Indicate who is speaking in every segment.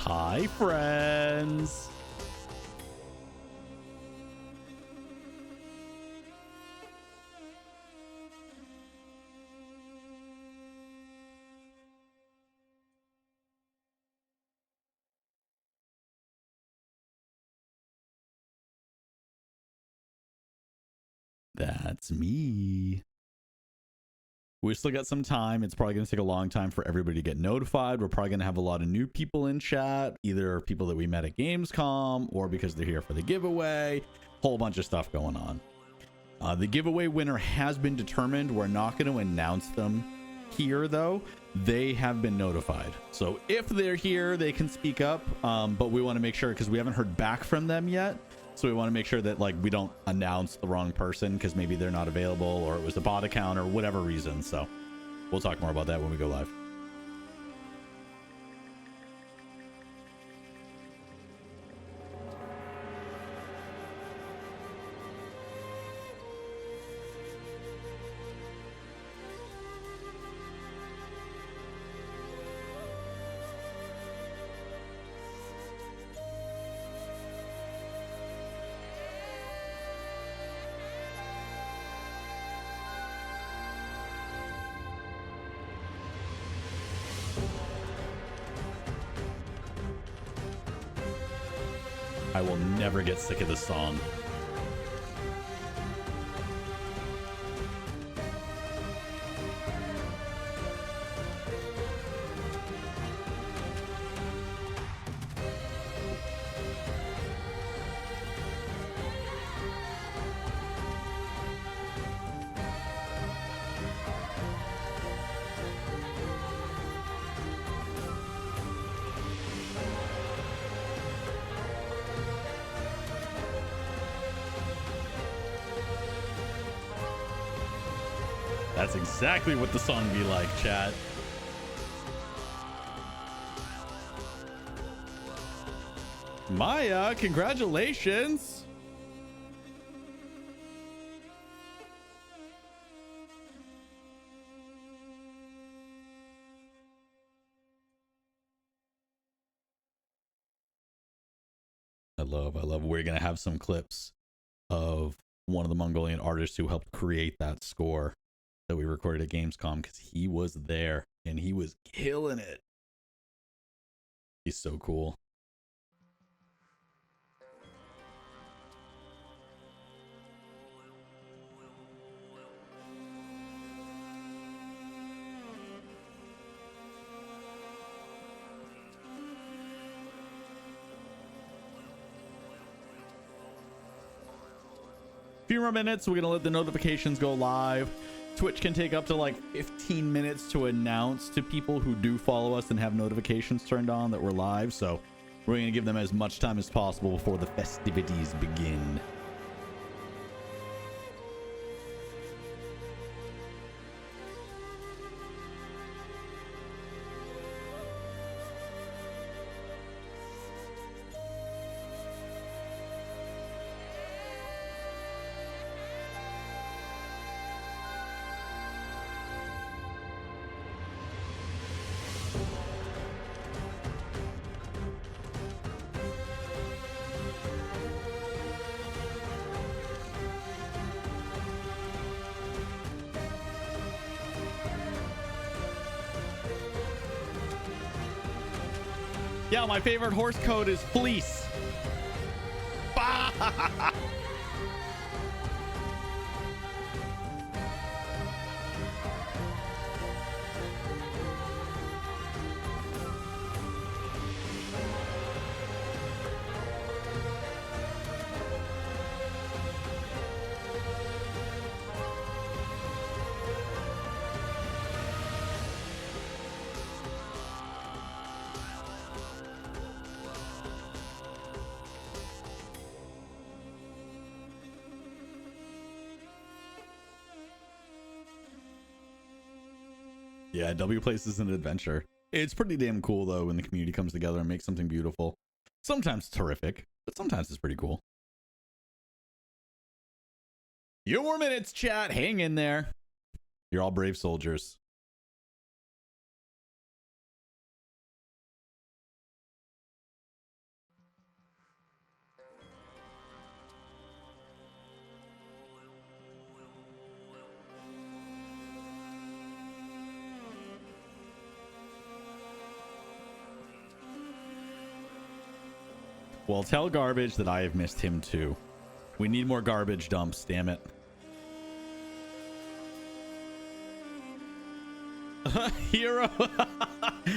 Speaker 1: Hi, friends. That's me. We still got some time. It's probably going to take a long time for everybody to get notified. We're probably going to have a lot of new people in chat, either people that we met at Gamescom or because they're here for the giveaway. Whole bunch of stuff going on. The giveaway winner has been determined. We're not going to announce them here, though. They have been notified. So if they're here, they can speak up. But we want to make sure, because we haven't heard back from them yet. So we want to make sure that like we don't announce the wrong person because maybe they're not available or it was a bot account or whatever reason. So we'll talk more about that when we go live. I will never get sick of this song. That's exactly what the song be like, chat. Maya, congratulations. I love. We're going to have some clips of one of the Mongolian artists who helped create that score that we recorded at Gamescom because he was there and he was killing it. He's so cool. Few more minutes, we're gonna let the notifications go live. Twitch can take up to like 15 minutes to announce to people who do follow us and have notifications turned on that we're live, so we're gonna give them as much time as possible before the festivities begin. Yeah, my favorite horse code is fleece. Yeah, W Place is an adventure. It's pretty damn cool though when the community comes together and makes something beautiful. Sometimes terrific, but sometimes it's pretty cool. Few more minutes, chat. Hang in there. You're all brave soldiers. Well, tell Garbage that I have missed him too. We need more garbage dumps, damn it. Hero,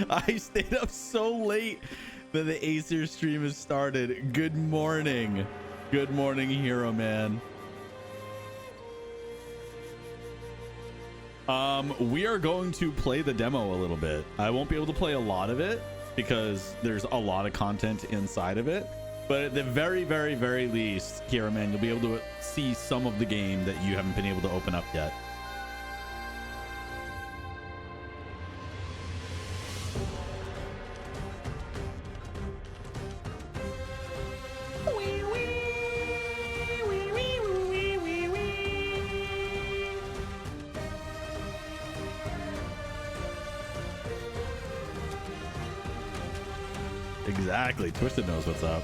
Speaker 1: I stayed up so late that the Aesir stream has started. Good morning. Good morning, Hero man. We are going to play the demo a little bit. I won't be able to play a lot of it because there's a lot of content inside of it. But at the very, very, very least, Hero man, you'll be able to see some of the game that you haven't been able to open up yet. Exactly. Twisted knows what's up.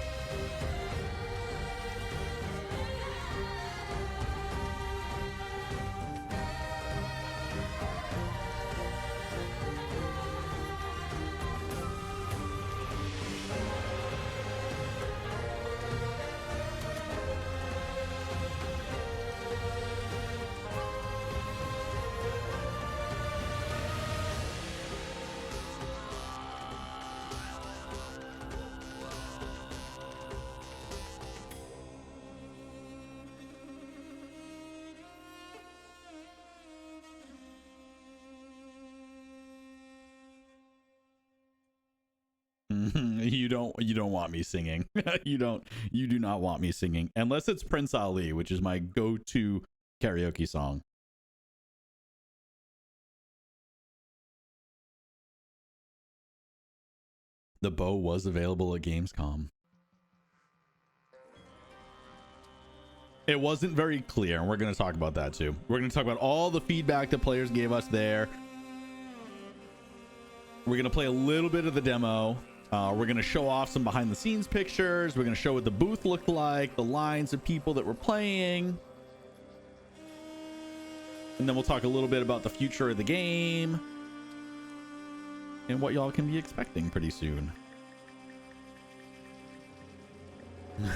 Speaker 1: You don't want me singing. You do not want me singing unless it's Prince Ali, which is my go-to karaoke song. The bow was available at Gamescom. It wasn't very clear, and we're going to talk about that too. We're going to talk about all the feedback that players gave us there. We're going to play a little bit of the demo. We're going to show off some behind the scenes pictures. We're going to show what the booth looked like, the lines of people that were playing. And then we'll talk a little bit about the future of the game and what y'all can be expecting pretty soon.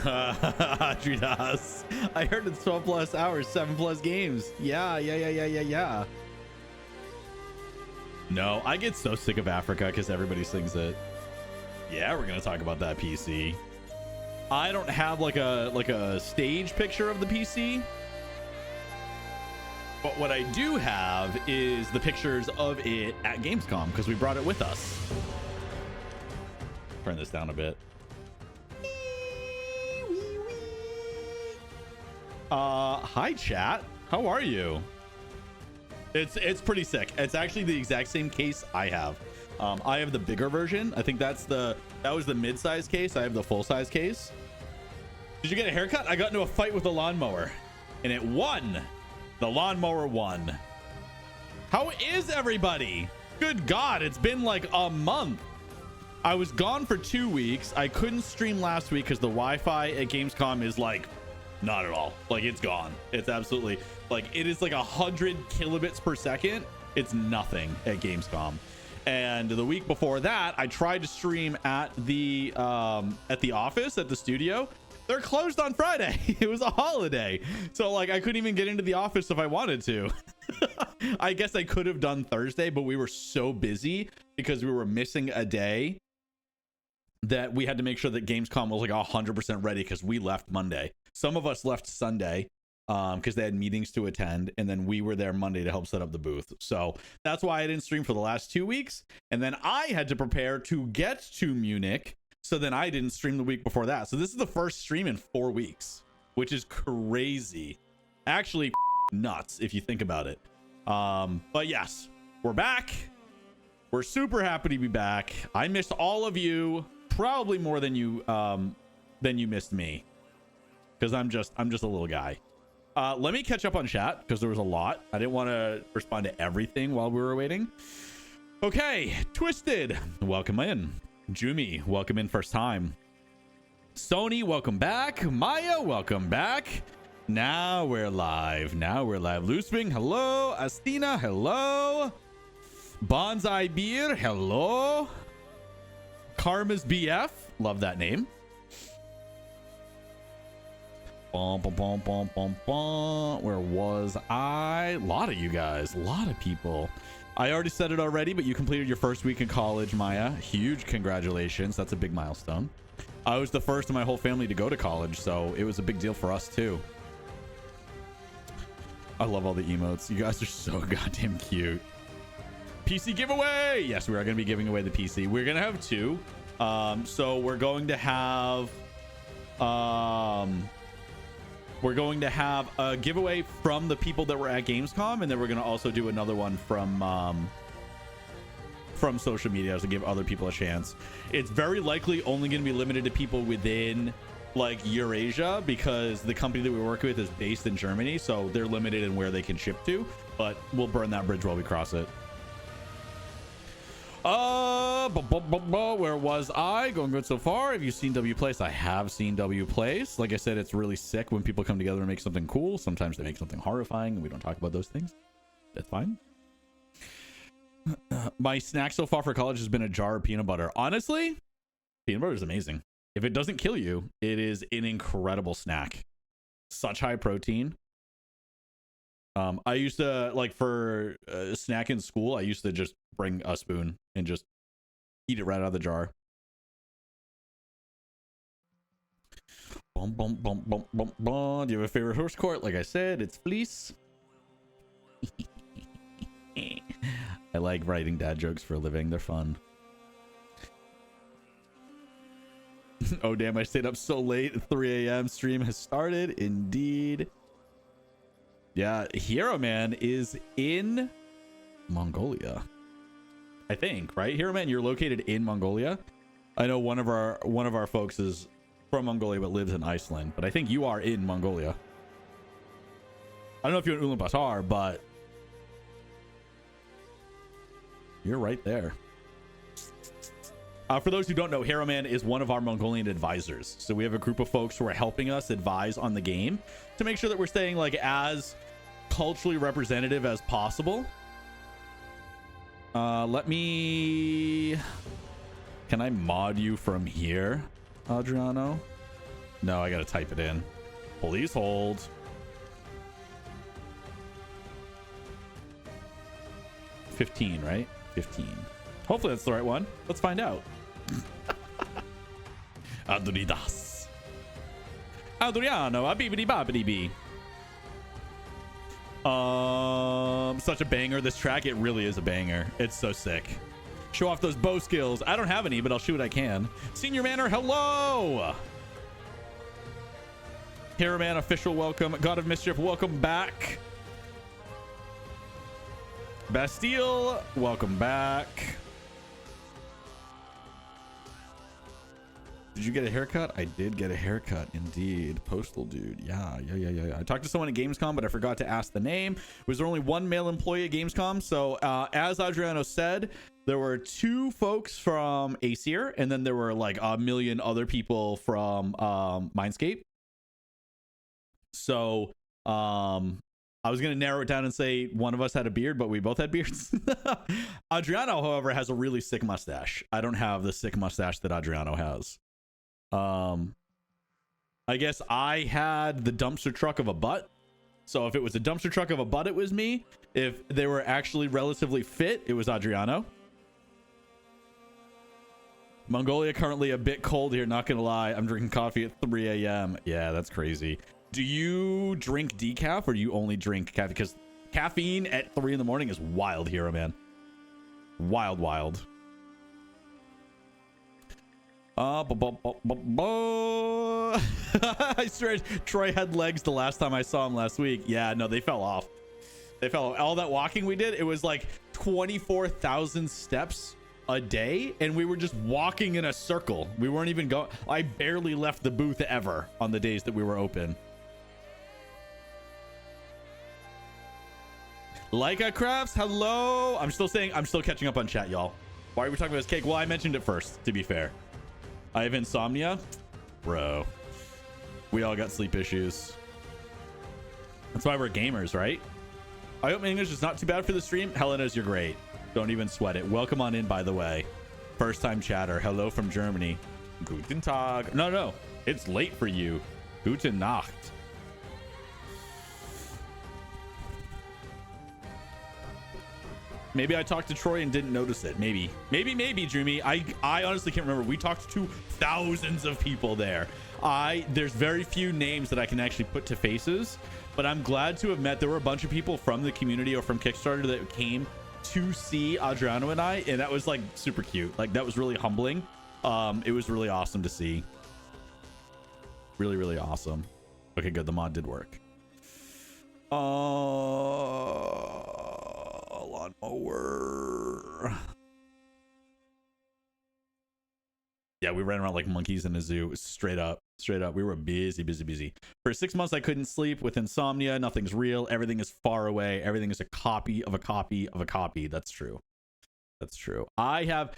Speaker 1: Tridas, I heard it's 12 plus hours, 7 plus games. Yeah. No, I get so sick of Africa because everybody sings it. Yeah, we're gonna talk about that PC. I don't have like a stage picture of the PC, but what I do have is the pictures of it at Gamescom because we brought it with us. Turn this down a bit. Hi chat, how are you? It's pretty sick. It's actually the exact same case I have. I have the bigger version. I think that was the mid-size case. I have the full-size case. Did you get a haircut? I got into a fight with a lawnmower and it won. The lawnmower won. How is everybody? Good God, it's been like a month. I was gone for 2 weeks. I couldn't stream last week because the Wi-Fi at Gamescom is like not at all. Like it's gone. It's absolutely like it is like 100 kilobits per second. It's nothing at Gamescom. And the week before that, I tried to stream at the office at the studio. They're closed on Friday. It was a holiday, so like I couldn't even get into the office if I wanted to. I guess I could have done Thursday, but we were so busy because we were missing a day that we had to make sure that Gamescom was like 100% ready because we left Monday. Some of us left Sunday because they had meetings to attend, and then we were there Monday to help set up the booth. So that's why I didn't stream for the last 2 weeks, and then I had to prepare to get to Munich, so then I didn't stream the week before that. So this is the first stream in 4 weeks, which is crazy, actually nuts if you think about it. But yes, we're back. We're super happy to be back. I missed all of you, probably more than you missed me, because I'm just a little guy. Let me catch up on chat because there was a lot. I didn't want to respond to everything while we were waiting. Okay, Twisted, welcome in. Jumi, welcome in first time. Sony, welcome back. Maya, welcome back. Now we're live. Loosewing, hello. Astina, hello. Bonsai Beer, hello. Karma's BF, love that name. Bum, bum, bum, bum, bum, bum. Where was I? A lot of you guys, a lot of people. I already said it already, but you completed your first week in college, Maya. Huge congratulations. That's a big milestone. I was the first in my whole family to go to college, so it was a big deal for us too. I love all the emotes. You guys are so goddamn cute. PC giveaway. Yes, we are going to be giving away the PC. We're going to have two. So we're going to have a giveaway from the people that were at Gamescom, and then we're going to also do another one from social media to give other people a chance. It's very likely only going to be limited to people within like Eurasia, because the company that we work with is based in Germany, so they're limited in where they can ship to, but we'll burn that bridge while we cross it. Where was I? Going good so far. Have you seen W Place? I have seen W Place. Like I said, it's really sick when people come together and make something cool. Sometimes they make something horrifying, and we don't talk about those things. That's fine. My snack so far for college has been a jar of peanut butter. Honestly, peanut butter is amazing. If it doesn't kill you, it is an incredible snack. Such high protein. I used to, like, for a snack in school, I used to just bring a spoon and just eat it right out of the jar. Bum, bum, bum, bum, bum, bum. Do you have a favorite horse court? Like I said, it's Fleece. I like writing dad jokes for a living. They're fun. Oh, damn. I stayed up so late. 3 a.m. stream has started. Indeed. Yeah. Hero Man is in Mongolia, I think, right? Hero Man, you're located in Mongolia. I know one of our folks is from Mongolia but lives in Iceland, but I think you are in Mongolia. I don't know if you're in Ulaanbaatar, but you're right there. For those who don't know, Hero Man is one of our Mongolian advisors. So we have a group of folks who are helping us advise on the game to make sure that we're staying like as culturally representative as possible. Let me... Can I mod you from here, Adriano? No, I gotta type it in. Please hold. $15, right? 15. Hopefully that's the right one. Let's find out. Adridas. Adriano, a bibbidi bobbidi bee. Such a banger, this track. It really is a banger. It's so sick. Show off those bow skills. I don't have any, but I'll shoot what I can. Senior Manor, hello. Hero Man official, welcome. God of Mischief, welcome back. Bastille, welcome back. Did you get a haircut? I did get a haircut, indeed. Postal dude. Yeah. I talked to someone at Gamescom, but I forgot to ask the name. Was there only one male employee at Gamescom? So as Adriano said, there were 2 folks from Aesir, and then there were like a million other people from Mindscape. So I was going to narrow it down and say one of us had a beard, but we both had beards. Adriano, however, has a really sick mustache. I don't have the sick mustache that Adriano has. I guess I had the dumpster truck of a butt. So if it was a dumpster truck of a butt, it was me. If they were actually relatively fit, it was Adriano. Mongolia currently a bit cold here, not gonna lie. I'm drinking coffee at 3 a.m. Yeah, that's crazy. Do you drink decaf or do you only drink caffeine? Because caffeine at 3 in the morning is wild, Hero Man. Wild. I swear Troy had legs the last time I saw him last week. Yeah, no, they fell off. All that walking we did, it was like 24,000 steps a day, and we were just walking in a circle. We weren't even going. I barely left the booth ever on the days that we were open. Leica Crafts, hello. I'm still catching up on chat, y'all. Why are we talking about this cake? Well, I mentioned it first, to be fair. I have insomnia. Bro. We all got sleep issues. That's why we're gamers, right? I hope my English is not too bad for the stream. Helena's, you're great. Don't even sweat it. Welcome on in, by the way. First time chatter. Hello from Germany. Guten Tag. No. It's late for you. Guten Nacht. Maybe I talked to Troy and didn't notice it. Maybe, Dreamy. I honestly can't remember. We talked to thousands of people there. There's very few names that I can actually put to faces, but I'm glad to have met. There were a bunch of people from the community or from Kickstarter that came to see Adriano and I, and that was like super cute. Like that was really humbling. It was really awesome to see. Really, really awesome. Okay, good. The mod did work. Lawnmower. Yeah, we ran around like monkeys in a zoo. Straight up. We were busy. For 6 months, I couldn't sleep with insomnia. Nothing's real. Everything is far away. Everything is a copy of a copy of a copy. That's true. I have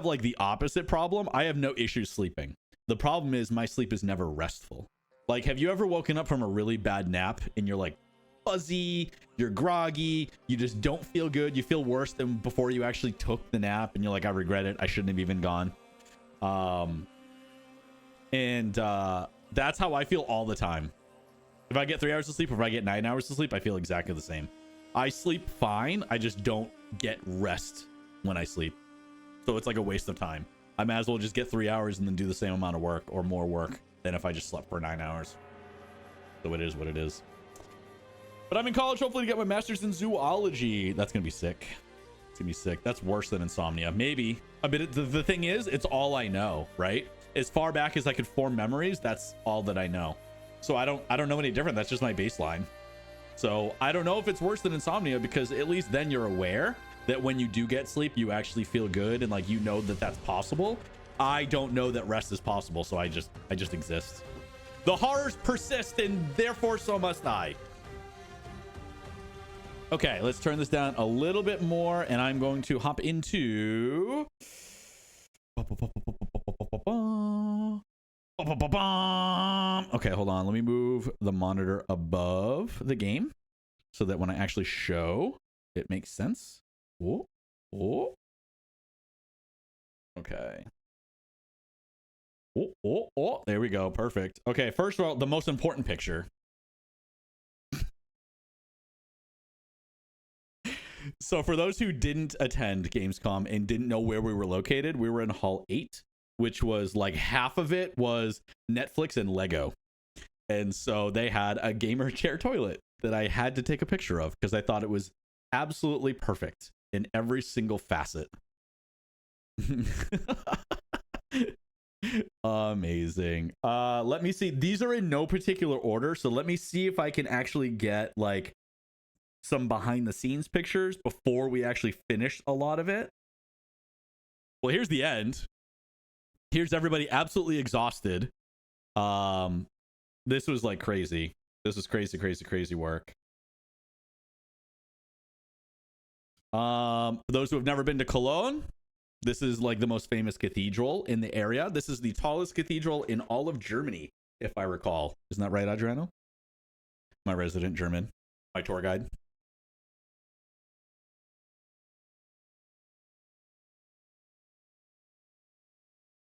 Speaker 1: like the opposite problem. I have no issues sleeping. The problem is my sleep is never restful. Like, have you ever woken up from a really bad nap and you're like fuzzy, you're groggy, you just don't feel good, you feel worse than before you actually took the nap, and you're like, I regret it, I shouldn't have even gone. That's how I feel all the time. If I get 3 hours of sleep, or if I get 9 hours of sleep, I feel exactly the same. I sleep fine, I just don't get rest when I sleep, so it's like a waste of time. I might as well just get 3 hours and then do the same amount of work or more work than if I just slept for 9 hours. So it is what it is. But I'm in college, hopefully, to get my master's in zoology. That's gonna be sick. It's gonna be sick. That's worse than insomnia, maybe. But the thing is, it's all I know, right? As far back as I could form memories, that's all that I know. So I don't know any different. That's just my baseline. So I don't know if it's worse than insomnia, because at least then you're aware that when you do get sleep, you actually feel good, and like, you know that that's possible. I don't know that rest is possible, so I just exist. The horrors persist, and therefore so must I. Okay, let's turn this down a little bit more, and I'm going to hop into okay, hold on, let me move the monitor above the game so that when I actually show, it makes sense. Oh. Okay. Oh, there we go. Perfect. Okay, first of all, the most important picture. So for those who didn't attend Gamescom and didn't know where we were located, we were in Hall 8, which was like half of it was Netflix and Lego. And so they had a gamer chair toilet that I had to take a picture of because I thought it was absolutely perfect in every single facet. Amazing. Let me see. These are in no particular order, so let me see if I can actually get like some behind the scenes pictures before we actually finish a lot of it. Well, here's the end. Here's everybody absolutely exhausted. This was like crazy. This was crazy work. For those who have never been to Cologne, this is like the most famous cathedral in the area. This is the tallest cathedral in all of Germany, if I recall. Isn't that right, Adriano? My resident German, my tour guide.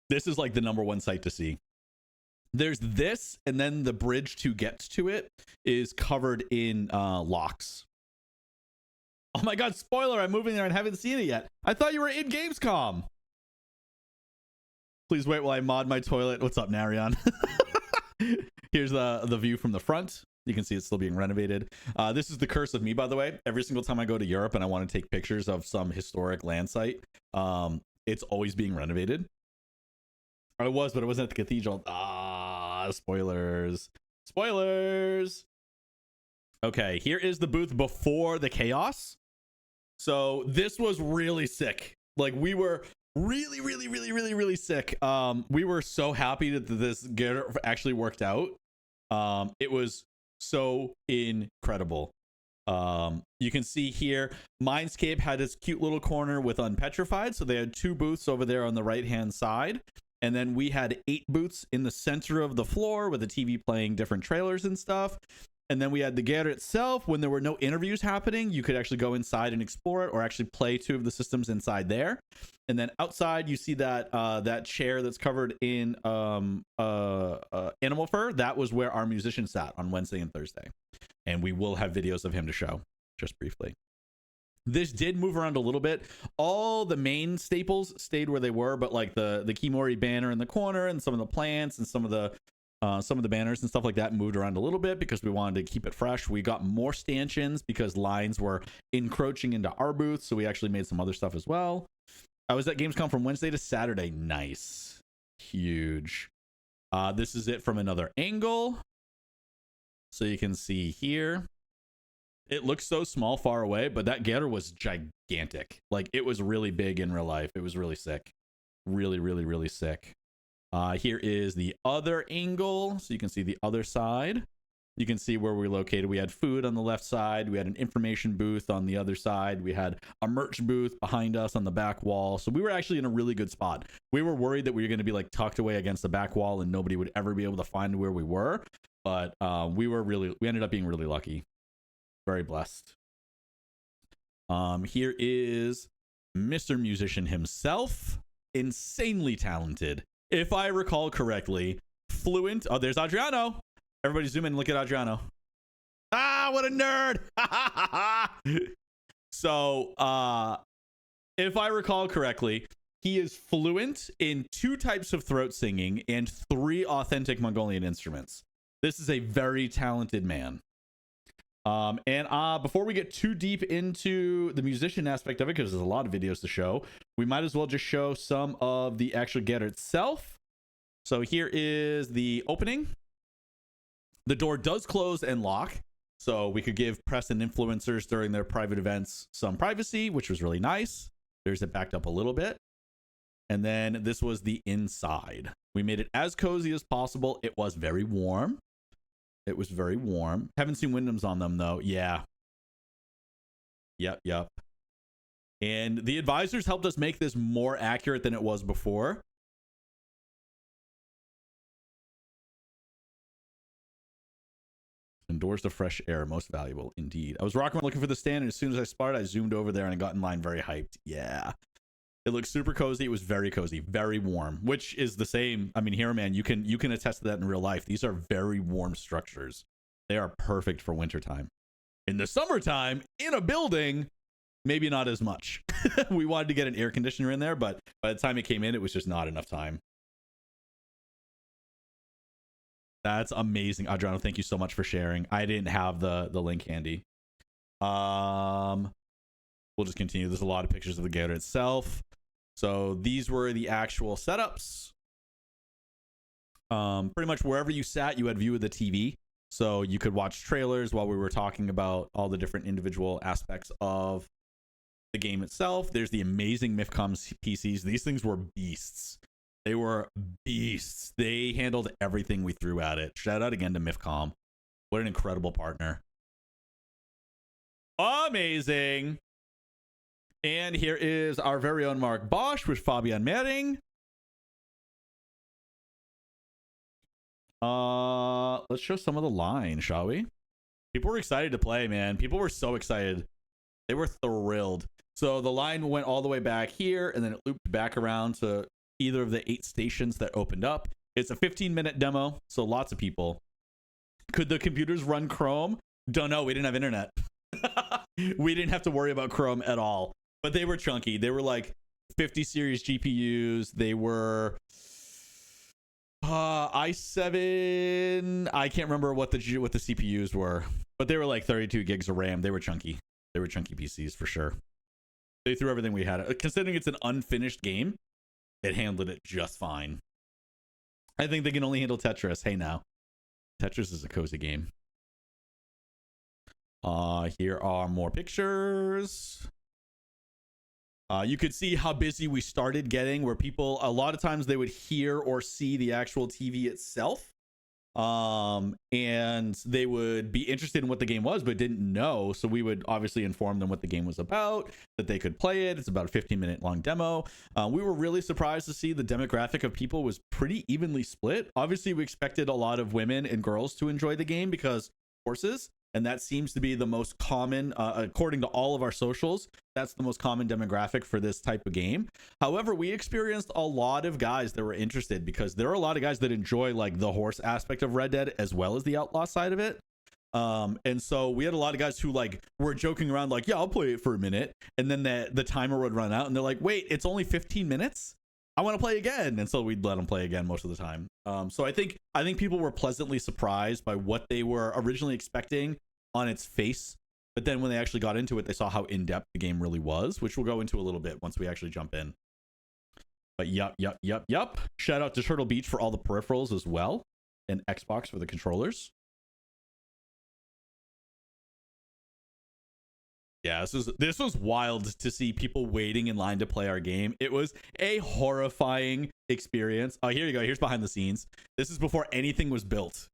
Speaker 1: This is like the #1 site to see. There's this, and then the bridge to get to it is covered in locks. Oh my god, spoiler, I'm moving there and haven't seen it yet. I thought you were in Gamescom. Please wait while I mod my toilet. What's up, Narion? Here's the view from the front. You can see it's still being renovated. This is the curse of me, by the way. Every single time I go to Europe and I want to take pictures of some historic land site, it's always being renovated. It was, but it wasn't at the cathedral. Spoilers. Okay, here is the booth before the chaos. So this was really sick. Like, we were really sick. We were so happy that this actually worked out. It was so incredible. You can see here, Mindscape had this cute little corner with Unpetrified. So they had 2 booths over there on the right hand side. And then we had 8 booths in the center of the floor with the TV playing different trailers and stuff. And then we had the Gera itself. When there were no interviews happening, you could actually go inside and explore it, or actually play 2 of the systems inside there. And then outside, you see that that chair that's covered in animal fur. That was where our musician sat on Wednesday and Thursday. And we will have videos of him to show, just briefly. This did move around a little bit. All the main staples stayed where they were, but like the Khiimori banner in the corner and some of the plants and some of the banners and stuff like that moved around a little bit because we wanted to keep it fresh. We got more stanchions because lines were encroaching into our booth, so we actually made some other stuff as well. I was at Gamescom from Wednesday to Saturday. Nice. Huge. This is it from another angle. So you can see here. It looks so small far away, but that getter was gigantic. Like, it was really big in real life. It was really sick. Really, really, really sick. Here is the other angle. So you can see the other side. You can see where we're located. We had food on the left side. We had an information booth on the other side. We had a merch booth behind us on the back wall. So we were actually in a really good spot. We were worried that we were going to be like tucked away against the back wall and nobody would ever be able to find where we were. But we ended up being really lucky. Very blessed. Here is Mr. Musician himself. Insanely talented. If I recall correctly, fluent. Oh, there's Adriano. Everybody zoom in and look at Adriano. Ah, what a nerd. So, if I recall correctly, he is fluent in 2 types of throat singing and 3 authentic Mongolian instruments. This is a very talented man. Before we get too deep into the musician aspect of it, because there's a lot of videos to show, we might as well just show some of the actual getter itself. So here is the opening. The door does close and lock, so we could give press and influencers during their private events some privacy, which was really nice. There's it backed up a little bit. And then this was the inside. We made it as cozy as possible. It was very warm. It was very warm. Haven't seen windows on them though. Yeah. Yep. And the advisors helped us make this more accurate than it was before. Endorse the fresh air, most valuable indeed. I was rocking around looking for the stand, and as soon as I spotted, I zoomed over there and I got in line very hyped. Yeah. It looks super cozy. It was very cozy, very warm, which is the same. I mean, Hero Man, you can attest to that in real life. These are very warm structures. They are perfect for wintertime. In the summertime, in a building, maybe not as much. We wanted to get an air conditioner in there, but by the time it came in, it was just not enough time. That's amazing. Adriano, thank you so much for sharing. I didn't have the link handy. We'll just continue. There's a lot of pictures of the getter itself. So these were the actual setups. Pretty much wherever you sat, you had view of the TV. So you could watch trailers while we were talking about all the different individual aspects of the game itself. There's the amazing MiFCOM PCs. These things were beasts. They were beasts. They handled everything we threw at it. Shout out again to MiFCOM. What an incredible partner. Amazing. And here is our very own Mark Bosch with Fabian Mehring. Let's show some of the line, shall we? People were excited to play, man. People were so excited. They were thrilled. So the line went all the way back here, and then it looped back around to either of the 8 stations that opened up. It's a 15-minute demo, so lots of people. Could the computers run Chrome? Don't know. We didn't have internet. We didn't have to worry about Chrome at all. But they were chunky. They were like 50 series GPUs. They were i7. I can't remember what the CPUs were, but they were like 32 gigs of RAM. They were chunky. They were chunky PCs for sure. They threw everything we had. Considering it's an unfinished game, it handled it just fine. I think they can only handle Tetris. Hey now, Tetris is a cozy game. Here are more pictures. You could see how busy we started getting, where people, a lot of times they would hear or see the actual TV itself. And they would be interested in what the game was, but didn't know. So we would obviously inform them what the game was about, that they could play it. It's about a 15-minute long demo. We were really surprised to see the demographic of people was pretty evenly split. Obviously, we expected a lot of women and girls to enjoy the game because horses. And that seems to be the most common, according to all of our socials, that's the most common demographic for this type of game. However, we experienced a lot of guys that were interested because there are a lot of guys that enjoy like the horse aspect of Red Dead as well as the outlaw side of it. And so we had a lot of guys who like were joking around like, yeah, I'll play it for a minute, and then the timer would run out and they're like, wait, it's only 15 minutes, I want to play again. And so we'd let them play again most of the time. So I think people were pleasantly surprised by what they were originally expecting on its face, but then when they actually got into it, they saw how in-depth the game really was, which we'll go into a little bit once we actually jump in. But yup. Shout out to Turtle Beach for all the peripherals as well, and Xbox for the controllers. Yeah, this was wild to see people waiting in line to play our game. It was a horrifying experience. Oh, here you go. Here's behind the scenes. This is before anything was built.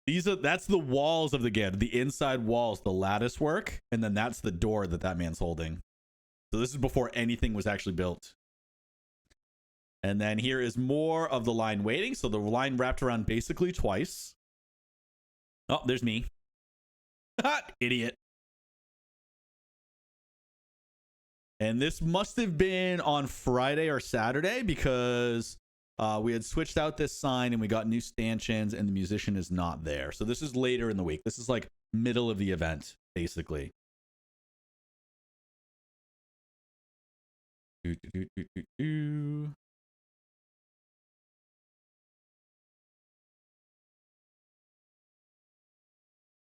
Speaker 1: That's the walls of the game, the inside walls, the lattice work, and then that's the door that man's holding. So this is before anything was actually built. And then here is more of the line waiting. So the line wrapped around basically twice. Oh, there's me. Idiot. And this must have been on Friday or Saturday, because we had switched out this sign and we got new stanchions and the musician is not there. So this is later in the week. This is like middle of the event, basically.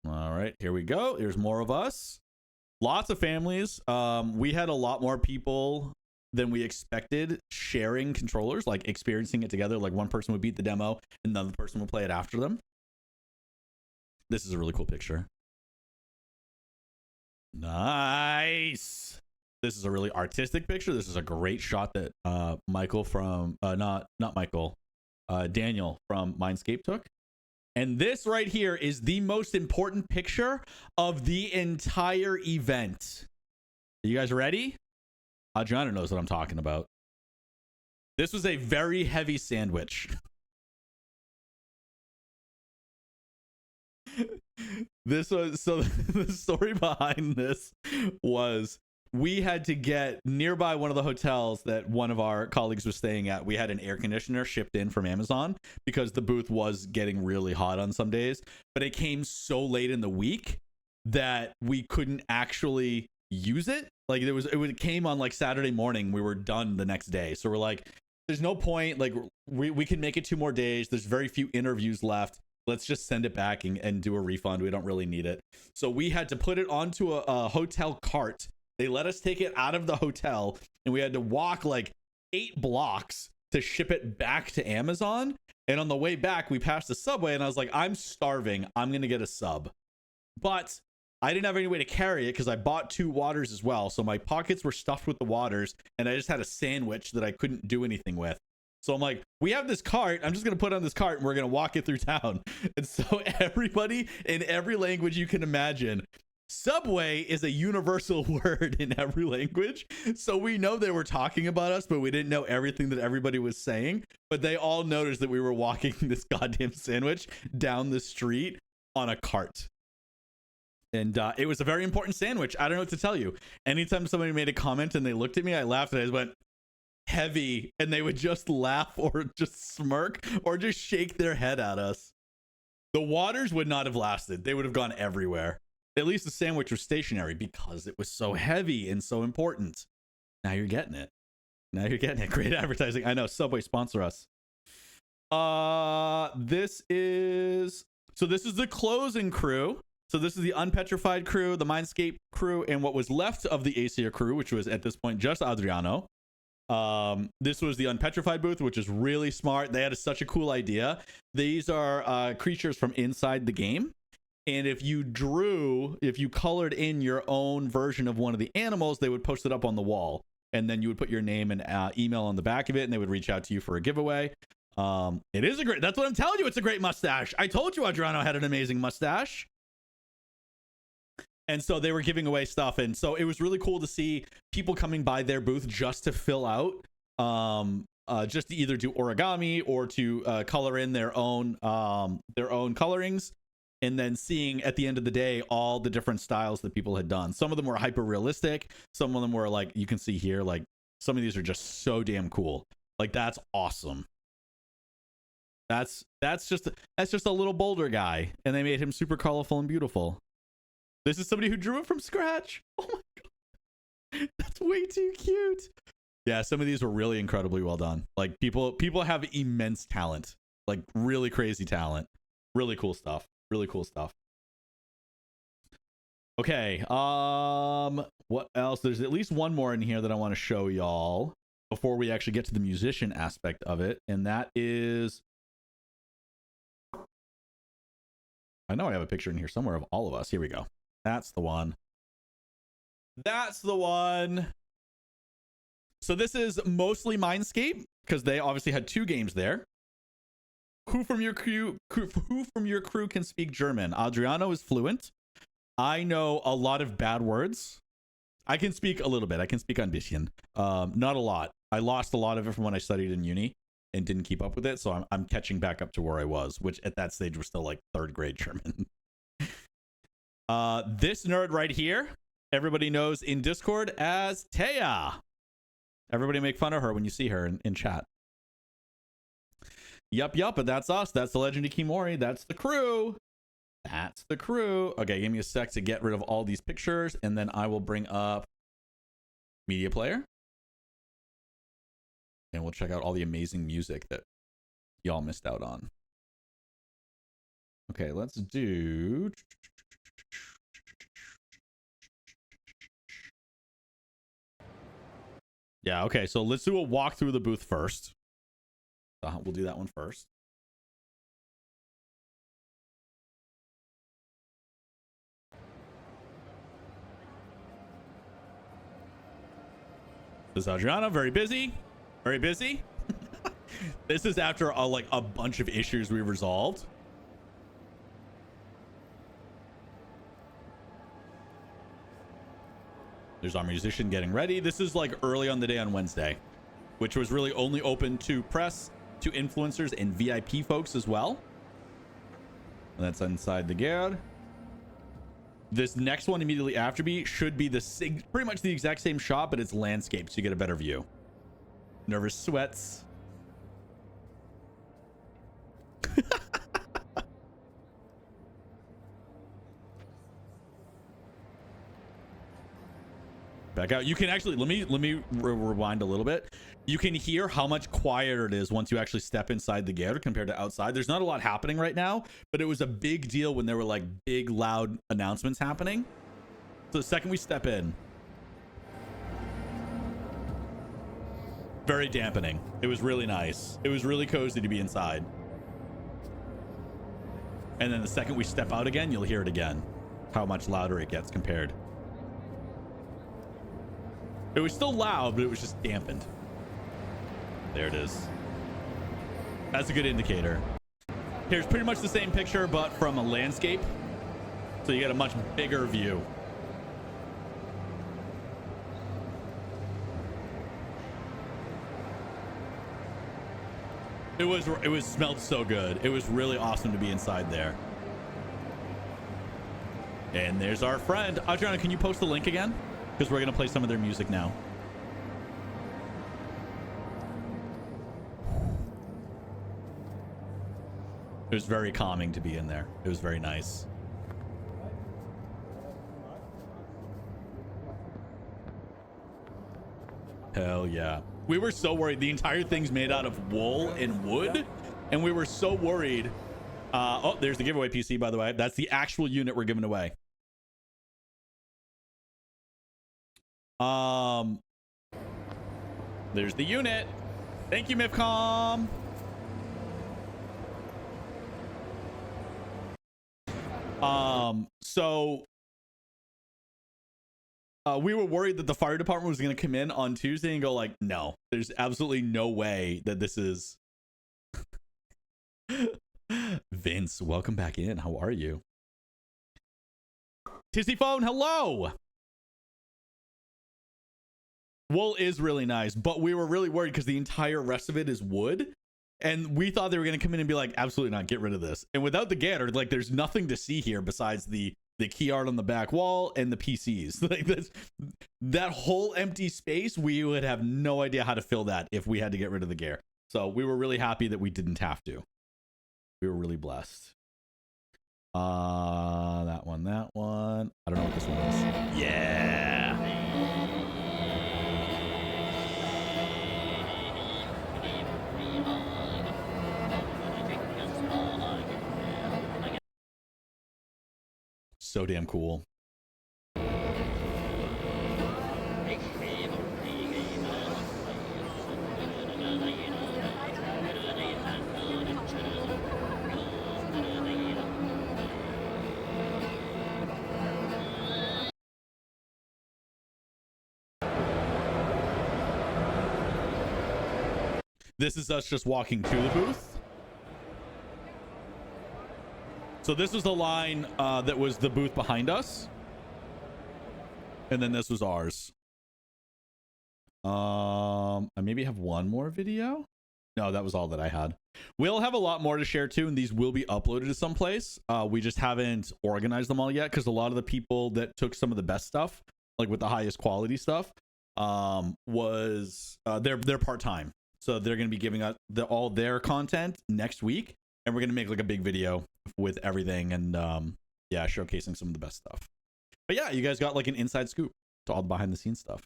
Speaker 1: All right, here we go. Here's more of us. Lots of families. We had a lot more people than we expected sharing controllers, like experiencing it together. Like one person would beat the demo and another person would play it after them. This is a really cool picture. Nice. This is a really artistic picture. This is a great shot that Michael from not Michael, Daniel from Mindscape took. And this right here is the most important picture of the entire event. Are you guys ready? Adriana knows what I'm talking about. This was a very heavy sandwich. This was, so the story behind this was, we had to get nearby one of the hotels that one of our colleagues was staying at. We had an air conditioner shipped in from Amazon because the booth was getting really hot on some days, but it came so late in the week that we couldn't actually use it. Like it came on like Saturday morning. We were done the next day. So we're like, there's no point. Like we can make it 2 more days. There's very few interviews left. Let's just send it back and do a refund. We don't really need it. So we had to put it onto a hotel cart. They let us take it out of the hotel and we had to walk like 8 blocks to ship it back to Amazon. And on the way back, we passed the Subway and I was like, I'm starving. I'm going to get a sub. But I didn't have any way to carry it because I bought 2 waters as well. So my pockets were stuffed with the waters and I just had a sandwich that I couldn't do anything with. So I'm like, we have this cart. I'm just going to put on this cart and we're going to walk it through town. And so everybody in every language you can imagine, Subway is a universal word in every language. So we know they were talking about us, but we didn't know everything that everybody was saying. But they all noticed that we were walking this goddamn sandwich down the street on a cart. And it was a very important sandwich. I don't know what to tell you. Anytime somebody made a comment and they looked at me, I laughed and I just went, heavy. And they would just laugh or just smirk or just shake their head at us. The waters would not have lasted. They would have gone everywhere. At least the sandwich was stationary because it was so heavy and so important. Now you're getting it. Now you're getting it. Great advertising. I know. Subway, sponsor us. This is the closing crew. So this is the Unpetrified crew, the Mindscape crew, and what was left of the Aesir crew, which was at this point just Adriano. This was the Unpetrified booth, which is really smart. They had such a cool idea. These are creatures from inside the game. And if you colored in your own version of one of the animals, they would post it up on the wall. And then you would put your name and email on the back of it, and they would reach out to you for a giveaway. It is that's what I'm telling you. It's a great mustache. I told you Adriano had an amazing mustache. And so they were giving away stuff. And so it was really cool to see people coming by their booth just to fill out, just to either do origami or to color in their own colorings. And then seeing at the end of the day all the different styles that people had done. Some of them were hyper realistic. Some of them were like, you can see here, like some of these are just so damn cool. Like that's awesome. That's just a little boulder guy, and they made him super colorful and beautiful. This is somebody who drew it from scratch. Oh my god, that's way too cute. Yeah, some of these were really incredibly well done. Like people have immense talent, like really crazy talent. Really cool stuff. Really cool stuff. Okay, what else? There's at least one more in here that I want to show y'all before we actually get to the musician aspect of it, and that is, I know I have a picture in here somewhere of all of us. Here we go. That's the one. That's the one. So this is mostly Mindscape, because they obviously had 2 games there. Who from your crew can speak German? Adriano is fluent. I know a lot of bad words. I can speak a little bit. I can speak ein bisschen. Not a lot. I lost a lot of it from when I studied in uni and didn't keep up with it. So I'm catching back up to where I was, which at that stage was still like 3rd grade German. This nerd right here, everybody knows in Discord as Taya. Everybody make fun of her when you see her in chat. Yup, but that's us. That's the Legend of Khiimori. That's the crew. That's the crew. Okay, give me a sec to get rid of all these pictures, and then I will bring up Media Player. And we'll check out all the amazing music that y'all missed out on. Okay, let's do... Yeah, okay, so let's do a walk through the booth first. We'll do that one first. This is Adriana, very busy. Very busy. This is after a bunch of issues we resolved. There's our musician getting ready. This is like early on the day on Wednesday, which was really only open to press, to influencers, and VIP folks as well. And that's inside the Gerd. This next one immediately after me should be pretty much the exact same shot, but it's landscape, so you get a better view. Nervous sweats. Back out. You can actually, let me rewind a little bit. You can hear how much quieter it is once you actually step inside the Gerd compared to outside. There's not a lot happening right now, but it was a big deal when there were like big loud announcements happening. So the second we step in, very dampening. It was really nice. It was really cozy to be inside. And then the second we step out again, you'll hear it again, how much louder it gets compared. It was still loud, but it was just dampened. There it is. That's a good indicator. Here's pretty much the same picture, but from a landscape. So you get a much bigger view. It smelled so good. It was really awesome to be inside there. And there's our friend. Adriana, can you post the link again? Because we're going to play some of their music now. It was very calming to be in there. It was very nice. Hell yeah. We were so worried. The entire thing's made out of wool and wood. And we were so worried. Oh, there's the giveaway PC, by the way. That's the actual unit we're giving away. There's the unit. Thank you, MiFCOM. So we were worried that the fire department was going to come in on Tuesday and go like, no, there's absolutely no way that this is. Vince, welcome back in. How are you? Tizzy phone, hello. Wool is really nice, but we were really worried because the entire rest of it is wood. And we thought they were going to come in and be like, absolutely not, get rid of this. And without the Gator, like, there's nothing to see here besides the key art on the back wall and the PCs. Like, that whole empty space, we would have no idea how to fill that if we had to get rid of the gear. So we were really happy that we didn't have to. We were really blessed. That one. I don't know what this one is. Yeah. So damn cool. This is us just walking to the booth. So this was the line that was the booth behind us. And then this was ours. I maybe have one more video. No, that was all that I had. We'll have a lot more to share too, and these will be uploaded to someplace. We just haven't organized them all yet because a lot of the people that took some of the best stuff, like with the highest quality stuff, was they're part-time. So they're going to be giving us all their content next week, and we're going to make like a big video with everything and yeah, showcasing some of the best stuff. But yeah, you guys got like an inside scoop to all the behind the scenes stuff.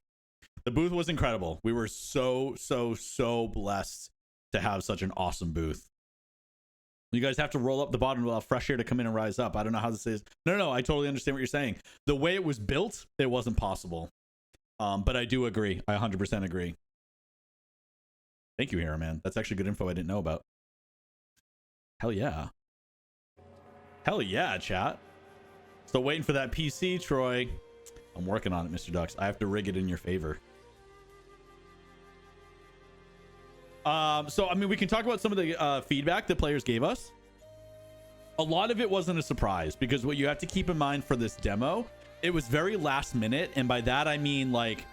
Speaker 1: The booth was incredible. We were so blessed to have such an awesome booth. You guys have to roll up the bottom to allow fresh air to come in and rise up. I don't know how this is. No, I totally understand what you're saying. The way it was built, it wasn't possible. But I do agree. I 100% agree. Thank you, Hera, man. That's actually good info I didn't know about. Hell yeah. Hell yeah, chat. Still waiting for that PC, Troy. I'm working on it, Mr. Ducks. I have to rig it in your favor. So, I mean, we can talk about some of the feedback that players gave us. A lot of it wasn't a surprise because what you have to keep in mind for this demo, it was very last minute. And by that, I mean, like,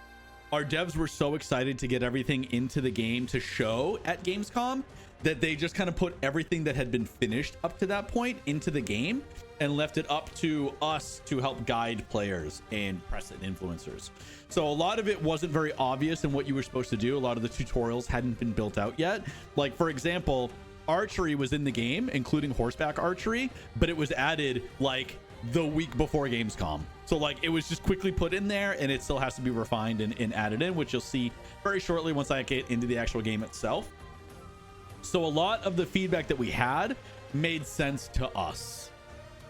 Speaker 1: our devs were so excited to get everything into the game to show at Gamescom that they just kind of put everything that had been finished up to that point into the game and left it up to us to help guide players and press and influencers. So a lot of it wasn't very obvious in what you were supposed to do. A lot of the tutorials hadn't been built out yet. Like, for example, archery was in the game, including horseback archery, but it was added like the week before Gamescom. So like it was just quickly put in there, and it still has to be refined and added in, which you'll see very shortly once I get into the actual game itself. So a lot of the feedback that we had made sense to us.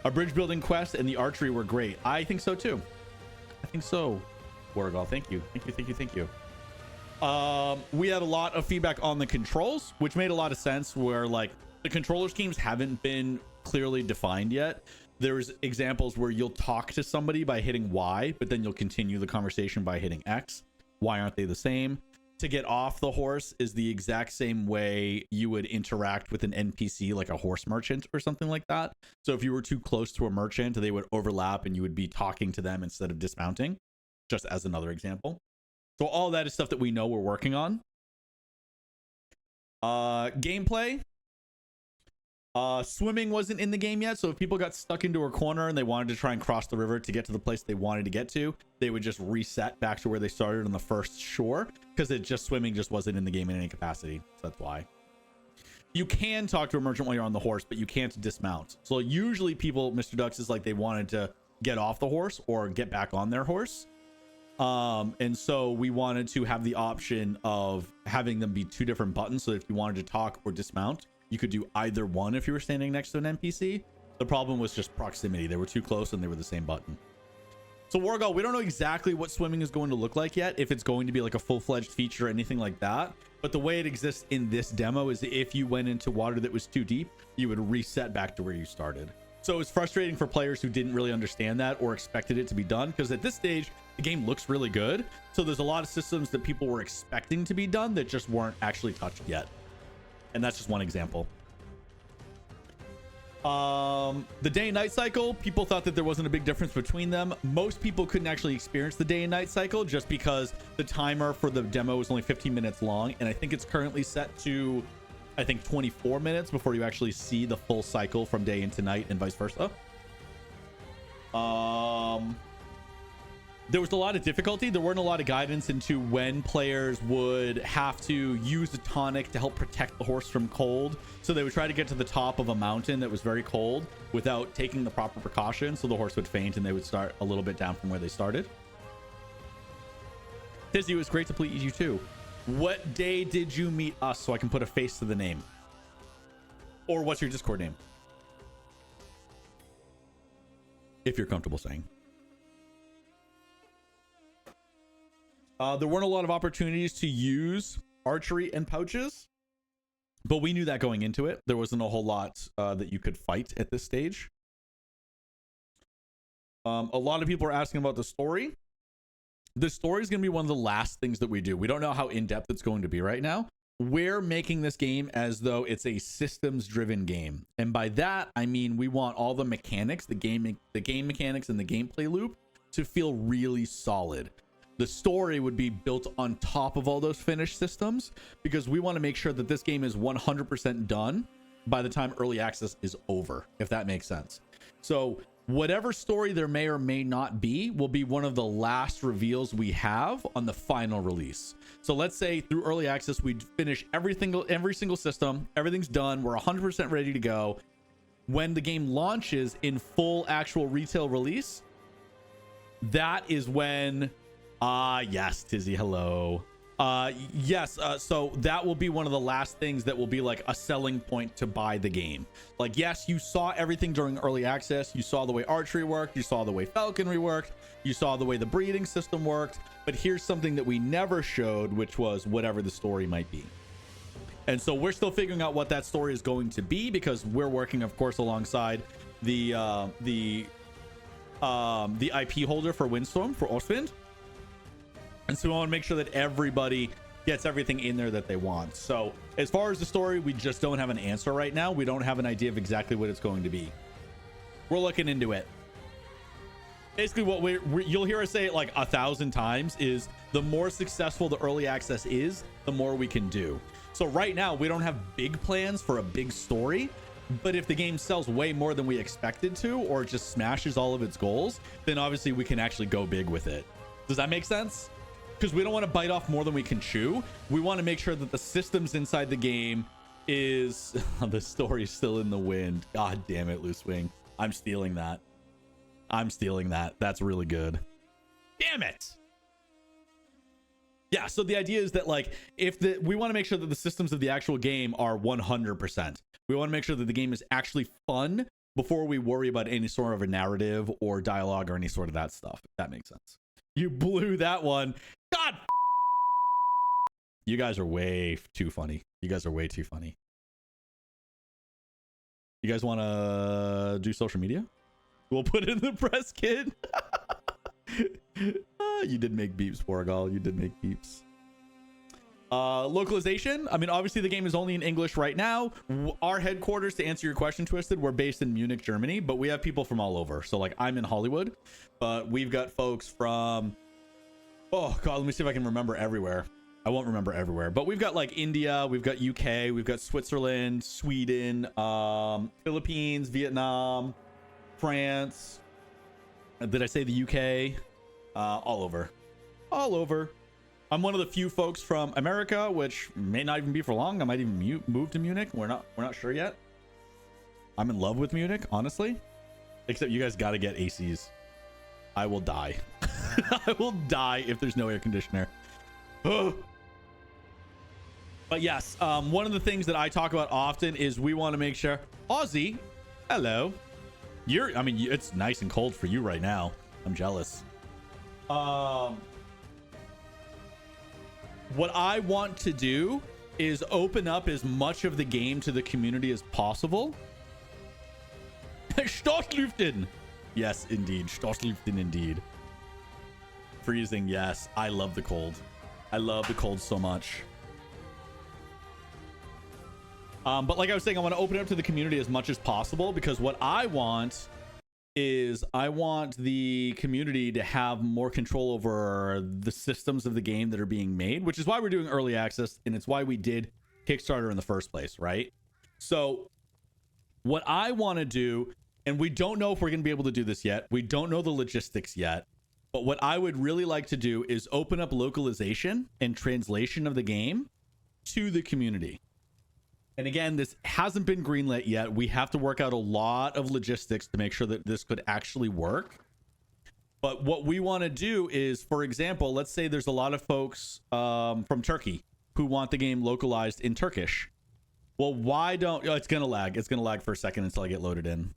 Speaker 1: Our bridge building quest and the archery were great. I think so too. I think so. Wargal, thank you. Thank you. We had a lot of feedback on the controls, which made a lot of sense, where like the controller schemes haven't been clearly defined yet. There's examples where you'll talk to somebody by hitting Y, but then you'll continue the conversation by hitting X. Why aren't they the same? To get off the horse is the exact same way you would interact with an NPC, like a horse merchant or something like that. So if you were too close to a merchant, they would overlap and you would be talking to them instead of dismounting, just as another example. So all that is stuff that we know we're working on. Gameplay. Swimming wasn't in the game yet, so if people got stuck into a corner and they wanted to try and cross the river to get to the place they wanted to get to, they would just reset back to where they started on the first shore, because swimming just wasn't in the game in any capacity. So that's why. You can talk to a merchant while you're on the horse, but you can't dismount. So usually people, Mr. Ducks, is like they wanted to get off the horse or get back on their horse. And so we wanted to have the option of having them be two different buttons, so if you wanted to talk or dismount, you could do either one if you were standing next to an NPC. The problem was just proximity. They were too close and they were the same button. So Wargal, we don't know exactly what swimming is going to look like yet, if it's going to be like a full-fledged feature or anything like that. But the way it exists in this demo is if you went into water that was too deep, you would reset back to where you started. So it's frustrating for players who didn't really understand that or expected it to be done, because at this stage, the game looks really good. So there's a lot of systems that people were expecting to be done that just weren't actually touched yet. And that's just one example. The day and night cycle, people thought that there wasn't a big difference between them. Most people couldn't actually experience the day and night cycle just because the timer for the demo was only 15 minutes long. And I think it's currently set to, I think, 24 minutes before you actually see the full cycle from day into night and vice versa. there was a lot of difficulty. There weren't a lot of guidance into when players would have to use a tonic to help protect the horse from cold. So they would try to get to the top of a mountain that was very cold without taking the proper precautions. So the horse would faint and they would start a little bit down from where they started. Tizzy, it was great to please you too. What day did you meet us so I can put a face to the name? Or what's your Discord name? If you're comfortable saying. There weren't a lot of opportunities to use archery and pouches, but we knew that going into it. There wasn't a whole lot that you could fight at this stage. A lot of people are asking about the story. The story is going to be one of the last things that we do. We don't know how in-depth it's going to be right now. We're making this game as though it's a systems-driven game. And by that, I mean we want all the mechanics, the game mechanics and the gameplay loop to feel really solid. The story would be built on top of all those finished systems because we want to make sure that this game is 100% done by the time early access is over, if that makes sense. So whatever story there may or may not be will be one of the last reveals we have on the final release. So let's say through early access, we finish every single system. Everything's done. We're 100% ready to go. When the game launches in full actual retail release, that is when... yes, Tizzy, hello. Yes, so that will be one of the last things that will be like a selling point to buy the game. Like, yes, you saw everything during early access. You saw the way archery worked. You saw the way falconry worked. You saw the way the breeding system worked. But here's something that we never showed, which was whatever the story might be. And so we're still figuring out what that story is going to be because we're working, of course, alongside the IP holder for Windstorm, for Ostwind. And so we want to make sure that everybody gets everything in there that they want. So as far as the story, we just don't have an answer right now. We don't have an idea of exactly what it's going to be. We're looking into it. Basically, what you'll hear us say it like 1,000 times is the more successful the early access is, the more we can do. So right now, we don't have big plans for a big story. But if the game sells way more than we expected to, or it just smashes all of its goals, then obviously we can actually go big with it. Does that make sense? Because we don't want to bite off more than we can chew. We want to make sure that the systems inside the game is... the story's still in the wind. God damn it, Loose Wing. I'm stealing that. I'm stealing that. That's really good. Damn it. Yeah, so the idea is that, like, we want to make sure that the systems of the actual game are 100%. We want to make sure that the game is actually fun before we worry about any sort of a narrative or dialogue or any sort of that stuff, if that makes sense. You blew that one. God. You guys are way too funny. You guys are way too funny. You guys want to do social media? We'll put it in the press kit. You did make beeps, Wargal. You did make beeps. Localization. I mean, obviously the game is only in English right now. Our headquarters, to answer your question, Twisted, we're based in Munich, Germany, but we have people from all over. So like I'm in Hollywood, but we've got folks from, oh God, let me see if I can remember everywhere. I won't remember everywhere, but we've got like India, we've got UK, we've got Switzerland, Sweden, Philippines, Vietnam, France. Did I say the UK? All over. I'm one of the few folks from America, which may not even be for long. I might even move to Munich. We're not sure yet. I'm in love with Munich, honestly. Except you guys got to get ACs. I will die. I will die if there's no air conditioner. But yes, one of the things that I talk about often is we want to make sure. Aussie, hello. I mean, it's nice and cold for you right now. I'm jealous. What I want to do is open up as much of the game to the community as possible. Stoßlüften. Yes, indeed. Stoßlüften, indeed. Freezing, yes. I love the cold. I love the cold so much. But like I was saying, I want to open it up to the community as much as possible because what I want is I want the community to have more control over the systems of the game that are being made, which is why we're doing early access, and it's why we did Kickstarter in the first place, right? So what I want to do, and we don't know if we're going to be able to do this yet. We don't know the logistics yet. But what I would really like to do is open up localization and translation of the game to the community. And again, this hasn't been greenlit yet. We have to work out a lot of logistics to make sure that this could actually work. But what we want to do is, for example, let's say there's a lot of folks from Turkey who want the game localized in Turkish. Well, why don't... Oh, it's going to lag. It's going to lag for a second until I get loaded in.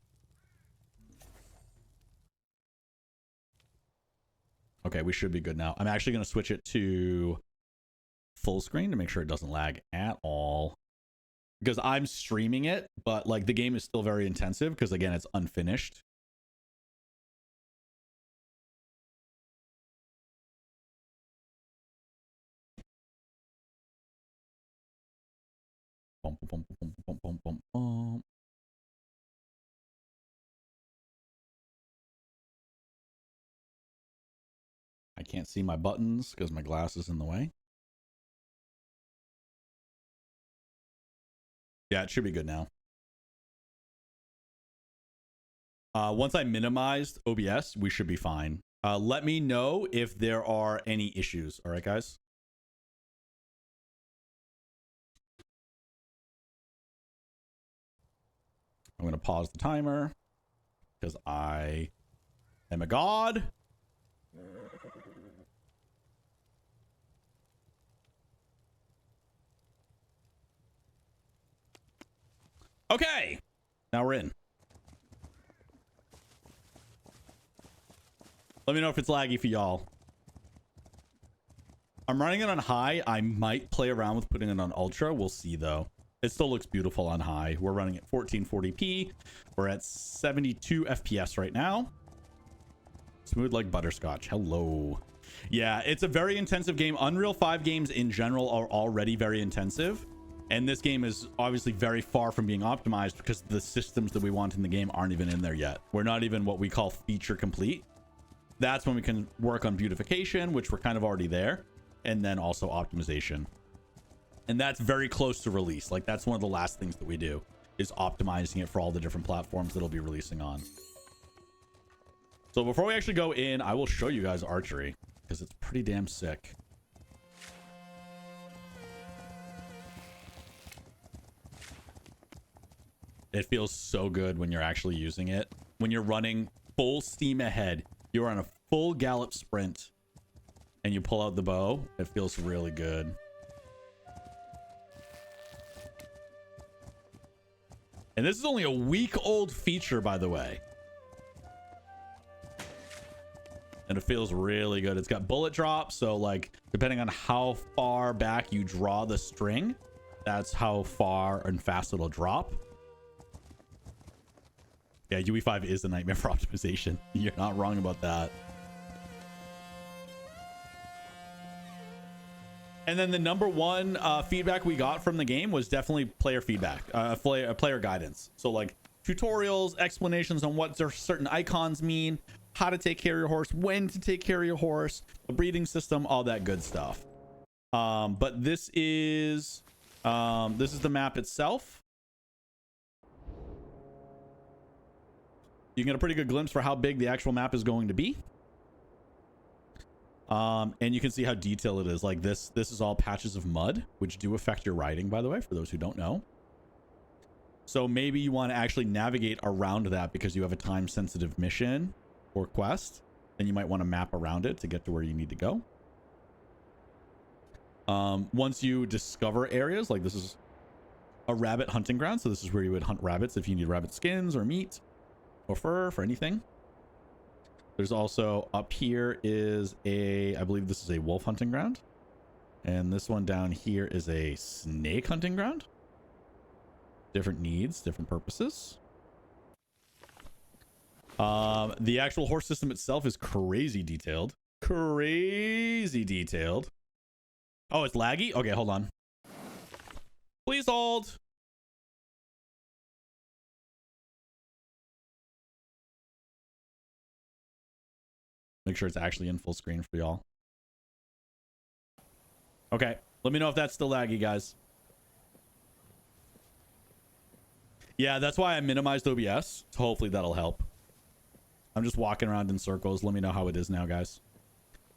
Speaker 1: Okay, we should be good now. I'm actually going to switch it to full screen to make sure it doesn't lag at all. Because I'm streaming it, but like the game is still very intensive because again, it's unfinished. Bum, bum, bum, bum, bum, bum, bum. I can't see my buttons because my glass is in the way. Yeah, it should be good now. Once I minimized OBS, we should be fine. Let me know if there are any issues. All right, guys. I'm going to pause the timer because I am a god. Okay, now we're in. Let me know if it's laggy for y'all. I'm running it on high. I might play around with putting it on ultra. We'll see though. It still looks beautiful on high. We're running at 1440p. We're at 72 FPS right now. Smooth like butterscotch. Hello. Yeah, it's a very intensive game. Unreal 5 games in general are already very intensive. And this game is obviously very far from being optimized because the systems that we want in the game aren't even in there yet. We're not even what we call feature complete. That's when we can work on beautification, which we're kind of already there. And then also optimization. And that's very close to release. Like that's one of the last things that we do is optimizing it for all the different platforms that it'll be releasing on. So before we actually go in, I will show you guys archery because it's pretty damn sick. It feels so good when you're actually using it. When you're running full steam ahead, you're on a full gallop sprint and you pull out the bow. It feels really good. And this is only a week-old feature, by the way. And it feels really good. It's got bullet drop, so like depending on how far back you draw the string, that's how far and fast it'll drop. Yeah, UE5 is a nightmare for optimization. You're not wrong about that. And then the number one feedback we got from the game was definitely player feedback, player guidance. So like tutorials, explanations on what certain icons mean, how to take care of your horse, when to take care of your horse, the breeding system, all that good stuff. But this is the map itself. You can get a pretty good glimpse for how big the actual map is going to be. And you can see how detailed it is. Like this is all patches of mud, which do affect your riding, by the way, for those who don't know. So maybe you want to actually navigate around that because you have a time sensitive mission or quest, then you might want to map around it to get to where you need to go. Once you discover areas, like this is a rabbit hunting ground. So this is where you would hunt rabbits if you need rabbit skins or meat or fur for anything. There's also up here is I believe this is a wolf hunting ground. And this one down here is a snake hunting ground. Different needs, different purposes. The actual horse system itself is crazy detailed. Crazy detailed. Oh, it's laggy? Okay, hold on. Please hold. Make sure it's actually in full screen for y'all. Okay, let me know if that's still laggy, guys. Yeah, that's why I minimized OBS. So hopefully that'll help. I'm just walking around in circles. Let me know how it is now, guys.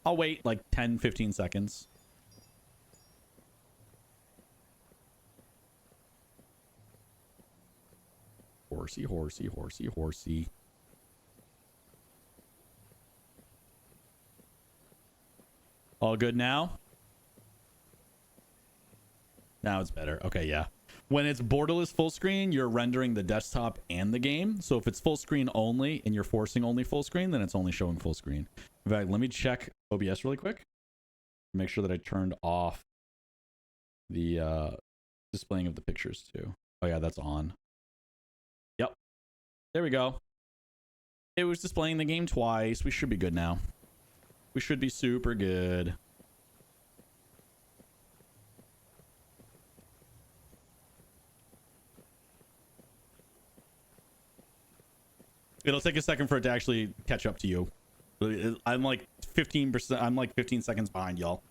Speaker 1: I'll wait like 10-15 seconds. Horsey, horsey, horsey, horsey. All good now? Now it's better. Okay, yeah. When it's borderless full screen, you're rendering the desktop and the game. So if it's full screen only and you're forcing only full screen, then it's only showing full screen. In fact, let me check OBS really quick. Make sure that I turned off the displaying of the pictures too. Oh yeah, that's on. Yep. There we go. It was displaying the game twice. We should be good now. We should be super good. It'll take a second for it to actually catch up to you. I'm like 15%. I'm like 15 seconds behind y'all.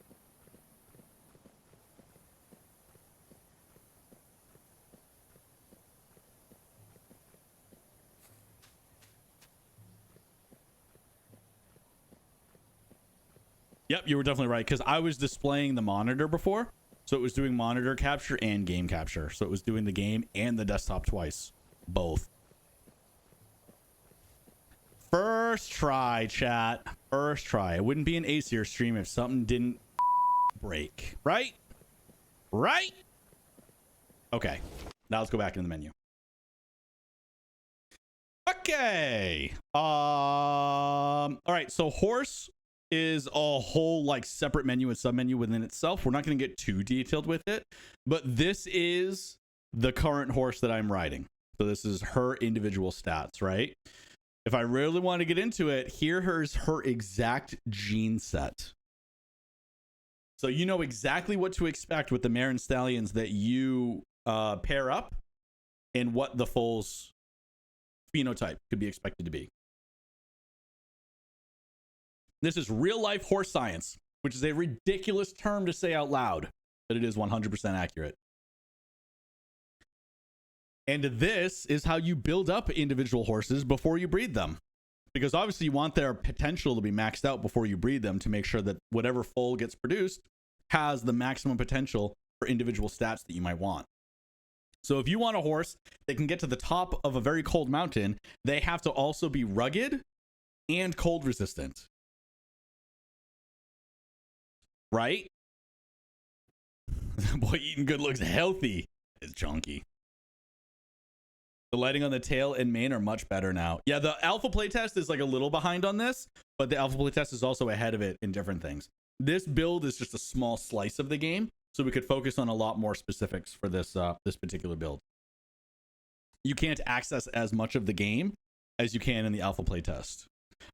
Speaker 1: Yep, you were definitely right, because I was displaying the monitor before. So it was doing monitor capture and game capture. So it was doing the game and the desktop twice. Both. First try, chat. First try. It wouldn't be an Aesir stream if something didn't break. Right? Right? Okay. Now let's go back in the menu. Okay. All right. So horse is a whole like separate menu and submenu within itself. We're not going to get too detailed with it, but this is the current horse that I'm riding. So this is her individual stats, right? If I really want to get into it, here's her exact gene set. So you know exactly what to expect with the mare and stallions that you pair up and what the foal's phenotype could be expected to be. This is real life horse science, which is a ridiculous term to say out loud, but it is 100% accurate. And this is how you build up individual horses before you breed them. Because obviously you want their potential to be maxed out before you breed them to make sure that whatever foal gets produced has the maximum potential for individual stats that you might want. So if you want a horse that can get to the top of a very cold mountain, they have to also be rugged and cold resistant. Right? Boy, eating good looks healthy. It's chunky. The lighting on the tail and mane are much better now. Yeah, the alpha playtest is like a little behind on this, but the alpha playtest is also ahead of it in different things. This build is just a small slice of the game, so we could focus on a lot more specifics for this this particular build. You can't access as much of the game as you can in the alpha playtest.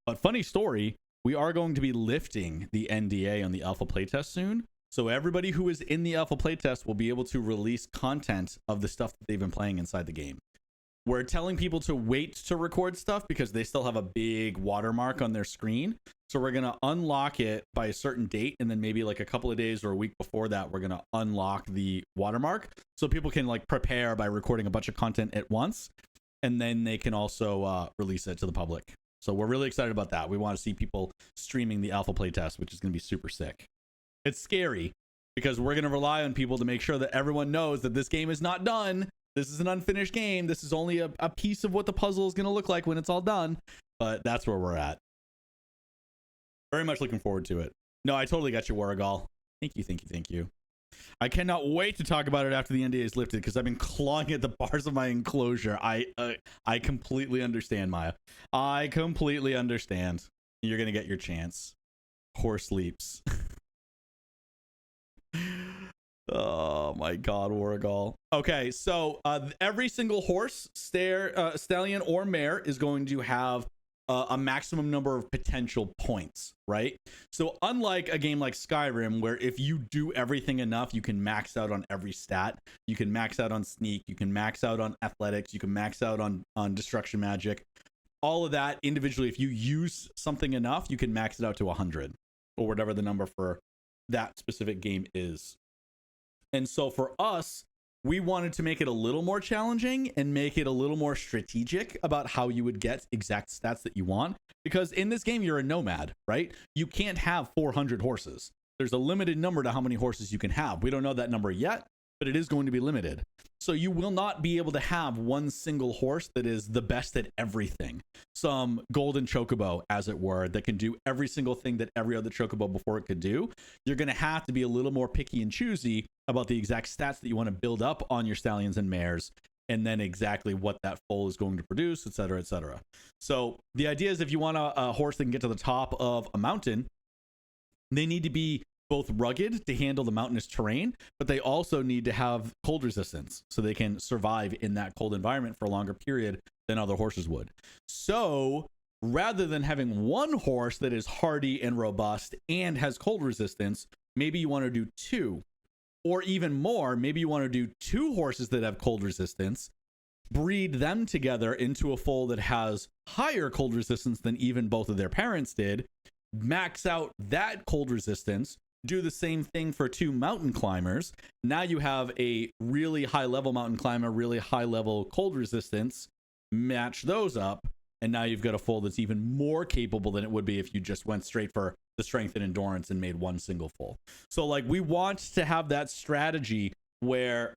Speaker 1: But funny story, we are going to be lifting the NDA on the alpha playtest soon. So everybody who is in the alpha playtest will be able to release content of the stuff that they've been playing inside the game. We're telling people to wait to record stuff because they still have a big watermark on their screen. So we're going to unlock it by a certain date. And then maybe like a couple of days or a week before that, we're going to unlock the watermark. So people can like prepare by recording a bunch of content at once. And then they can also release it to the public. So we're really excited about that. We want to see people streaming the alpha playtest, which is going to be super sick. It's scary because we're going to rely on people to make sure that everyone knows that this game is not done. This is an unfinished game. This is only a piece of what the puzzle is going to look like when it's all done. But that's where we're at. Very much looking forward to it. No, I totally got you, Warrigal. Thank you, thank you, thank you. I cannot wait to talk about it after the NDA is lifted because I've been clawing at the bars of my enclosure. I completely understand, Maya. I completely understand. You're going to get your chance. Horse leaps. Oh my god, Warrigal. Okay, so every single horse, stallion, or mare is going to have a maximum number of potential points, right? So unlike a game like Skyrim, where if you do everything enough, you can max out on every stat. You can max out on sneak. You can max out on athletics. You can max out on destruction magic. All of that individually, if you use something enough, you can max it out to 100 or whatever the number for that specific game is. And so for us, we wanted to make it a little more challenging and make it a little more strategic about how you would get exact stats that you want. Because in this game, you're a nomad, right? You can't have 400 horses. There's a limited number to how many horses you can have. We don't know that number yet, but it is going to be limited. So you will not be able to have one single horse that is the best at everything. Some golden chocobo, as it were, that can do every single thing that every other chocobo before it could do. You're going to have to be a little more picky and choosy about the exact stats that you want to build up on your stallions and mares, and then exactly what that foal is going to produce, etc., etc. So the idea is if you want a horse that can get to the top of a mountain, they need to be both rugged to handle the mountainous terrain, but they also need to have cold resistance so they can survive in that cold environment for a longer period than other horses would. So rather than having one horse that is hardy and robust and has cold resistance, maybe you want to do two, or even more, maybe you want to do two horses that have cold resistance, breed them together into a foal that has higher cold resistance than even both of their parents did, max out that cold resistance, do the same thing for two mountain climbers. Now you have a really high level mountain climber, really high level cold resistance, match those up, and now you've got a foal that's even more capable than it would be if you just went straight for the strength and endurance and made one single foal. So like, we want to have that strategy where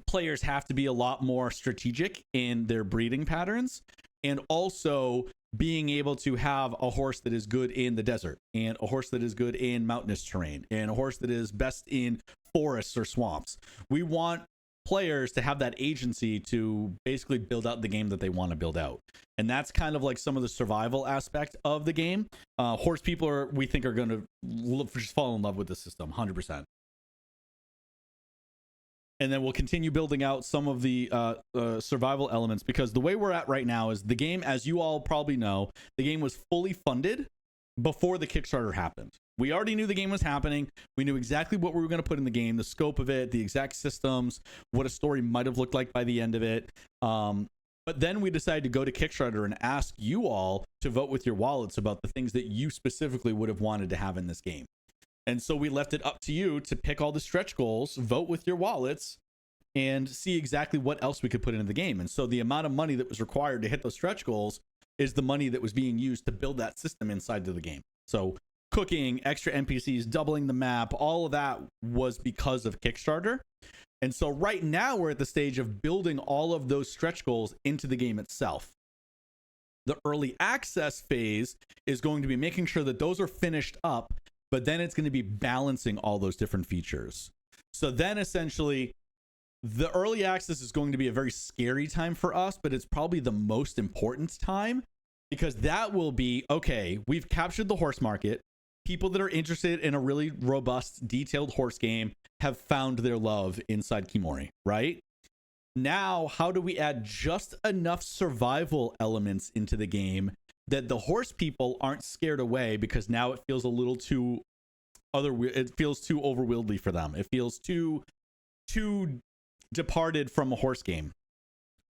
Speaker 1: players have to be a lot more strategic in their breeding patterns, and also being able to have a horse that is good in the desert, and a horse that is good in mountainous terrain, and a horse that is best in forests or swamps. We want players to have that agency to basically build out the game that they want to build out. And that's kind of like some of the survival aspect of the game. Horse people we think are going to just fall in love with the system 100%. And then we'll continue building out some of the survival elements, because the way we're at right now is the game, as you all probably know, the game was fully funded before the Kickstarter happened. We already knew the game was happening. We knew exactly what we were going to put in the game, the scope of it, the exact systems, what a story might have looked like by the end of it. But then we decided to go to Kickstarter and ask you all to vote with your wallets about the things that you specifically would have wanted to have in this game. And so we left it up to you to pick all the stretch goals, vote with your wallets, and see exactly what else we could put into the game. And so the amount of money that was required to hit those stretch goals is the money that was being used to build that system inside of the game. So cooking, extra NPCs, doubling the map, all of that was because of Kickstarter. And so right now we're at the stage of building all of those stretch goals into the game itself. The early access phase is going to be making sure that those are finished up, but then it's going to be balancing all those different features. So then essentially the early access is going to be a very scary time for us, but it's probably the most important time, because that will be, okay, we've captured the horse market. People that are interested in a really robust, detailed horse game have found their love inside Khiimori, right? Now, how do we add just enough survival elements into the game that the horse people aren't scared away, because now it feels a little too it feels too overworldly for them. It feels too departed from a horse game,